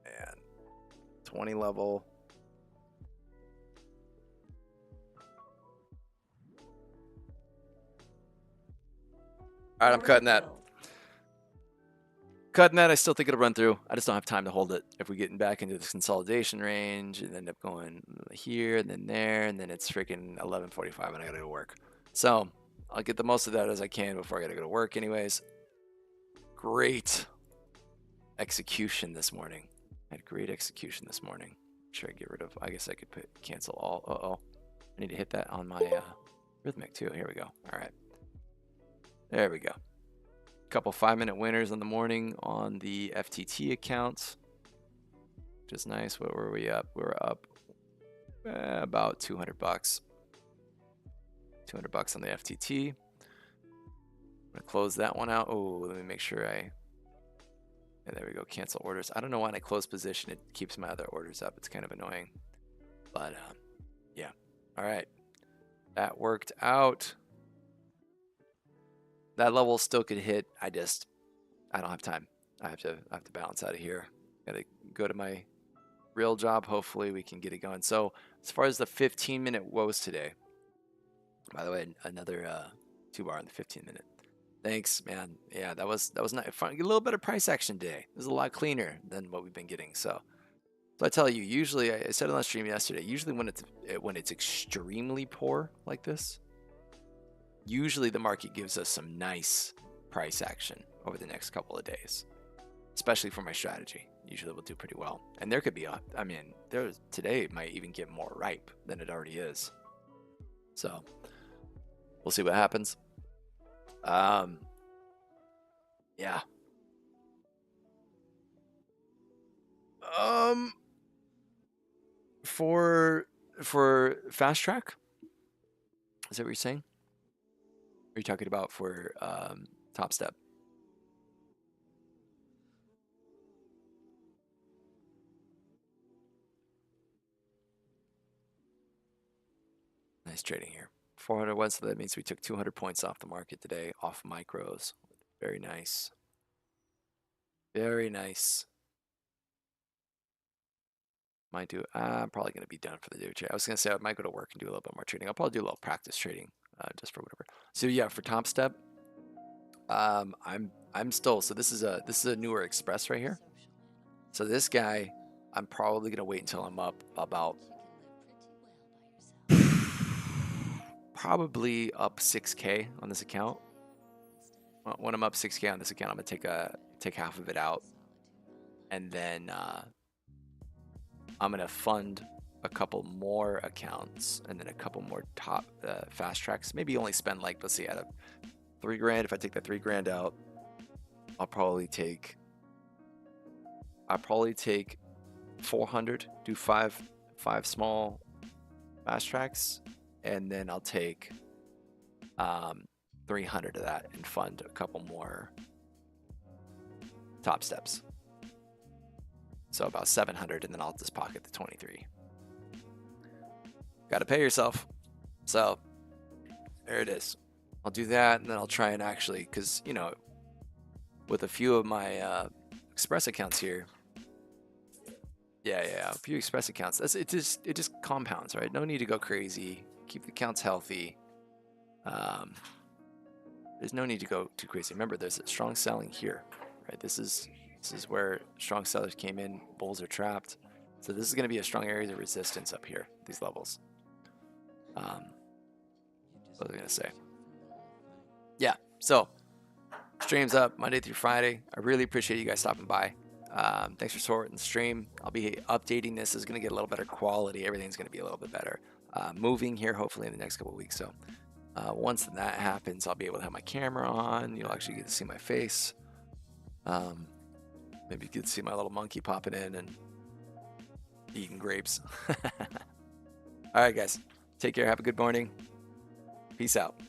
man. 20 level. All right, I'm cutting that. Cutting that, I still think it'll run through. I just don't have time to hold it. If we get back into this consolidation range and end up going here and then there, and then it's freaking 11:45 and I gotta go to work. So I'll get the most of that as I can before I gotta go to work anyways. Great execution this morning. I had great execution this morning. Sure, I get rid of, I guess I could cancel all. Uh-oh. I need to hit that on my rhythmic too. Here we go. All right. There we go. Couple 5-minute winners in the morning on the FTT accounts, which is nice. What were we up? We were up about 200 bucks. 200 bucks on the FTT. I'm gonna close that one out. Oh, let me make sure and there we go. Cancel orders. I don't know why when I close position it keeps my other orders up. It's kind of annoying, but yeah. All right, that worked out. That level still could hit. I don't have time. I have to balance out of here. Gotta go to my real job. Hopefully we can get it going. So as far as the 15-minute woes today, by the way, another 2-bar on the 15-minute. Thanks, man. Yeah, that was not fun. A little bit of price action today. It was a lot cleaner than what we've been getting. So I tell you, usually I said it on the stream yesterday. Usually when it's extremely poor like this, usually the market gives us some nice price action over the next couple of days, especially for my strategy. Usually we'll do pretty well. And there could be, I mean, today it might even get more ripe than it already is. So we'll see what happens. Yeah. For fast track, is that what you're saying? Are you talking about for Topstep? Nice trading here. 401, so that means we took 200 points off the market today, off micros. Very nice. Very nice. Might do. I'm probably going to be done for the day trade. I was going to say I might go to work and do a little bit more trading. I'll probably do a little practice trading, just for whatever. So yeah, for Topstep, I'm still. So this is a newer Express right here. So this guy, I'm probably going to wait until I'm up about probably up 6K on this account. When I'm up 6K on this account, I'm gonna take half of it out, and then I'm gonna fund a couple more accounts and then a couple more top fast tracks. Maybe only spend like, let's see, out of 3 grand. If I take that 3 grand out, I'll probably take 400. Do five small fast tracks, and then I'll take 300 of that and fund a couple more top steps. So about 700, and then I'll just pocket the 23. Got to pay yourself. So there it is. I'll do that, and then I'll try and actually, because you know, with a few of my Express accounts here, a few Express accounts. It just compounds, right? No need to go crazy. Keep the accounts healthy. There's no need to go too crazy. Remember, there's a strong selling here, right? This is where strong sellers came in. Bulls are trapped. So this is going to be a strong area of resistance up here, these levels. What was I going to say? Yeah, so stream's up Monday through Friday. I really appreciate you guys stopping by. Thanks for supporting the stream. I'll be updating this. It's going to get a little better quality. Everything's going to be a little bit better. Moving here hopefully in the next couple of weeks. So once that happens, I'll be able to have my camera on. You'll actually get to see my face. Maybe you get to see my little monkey popping in and eating grapes. All right, guys. Take care. Have a good morning. Peace out.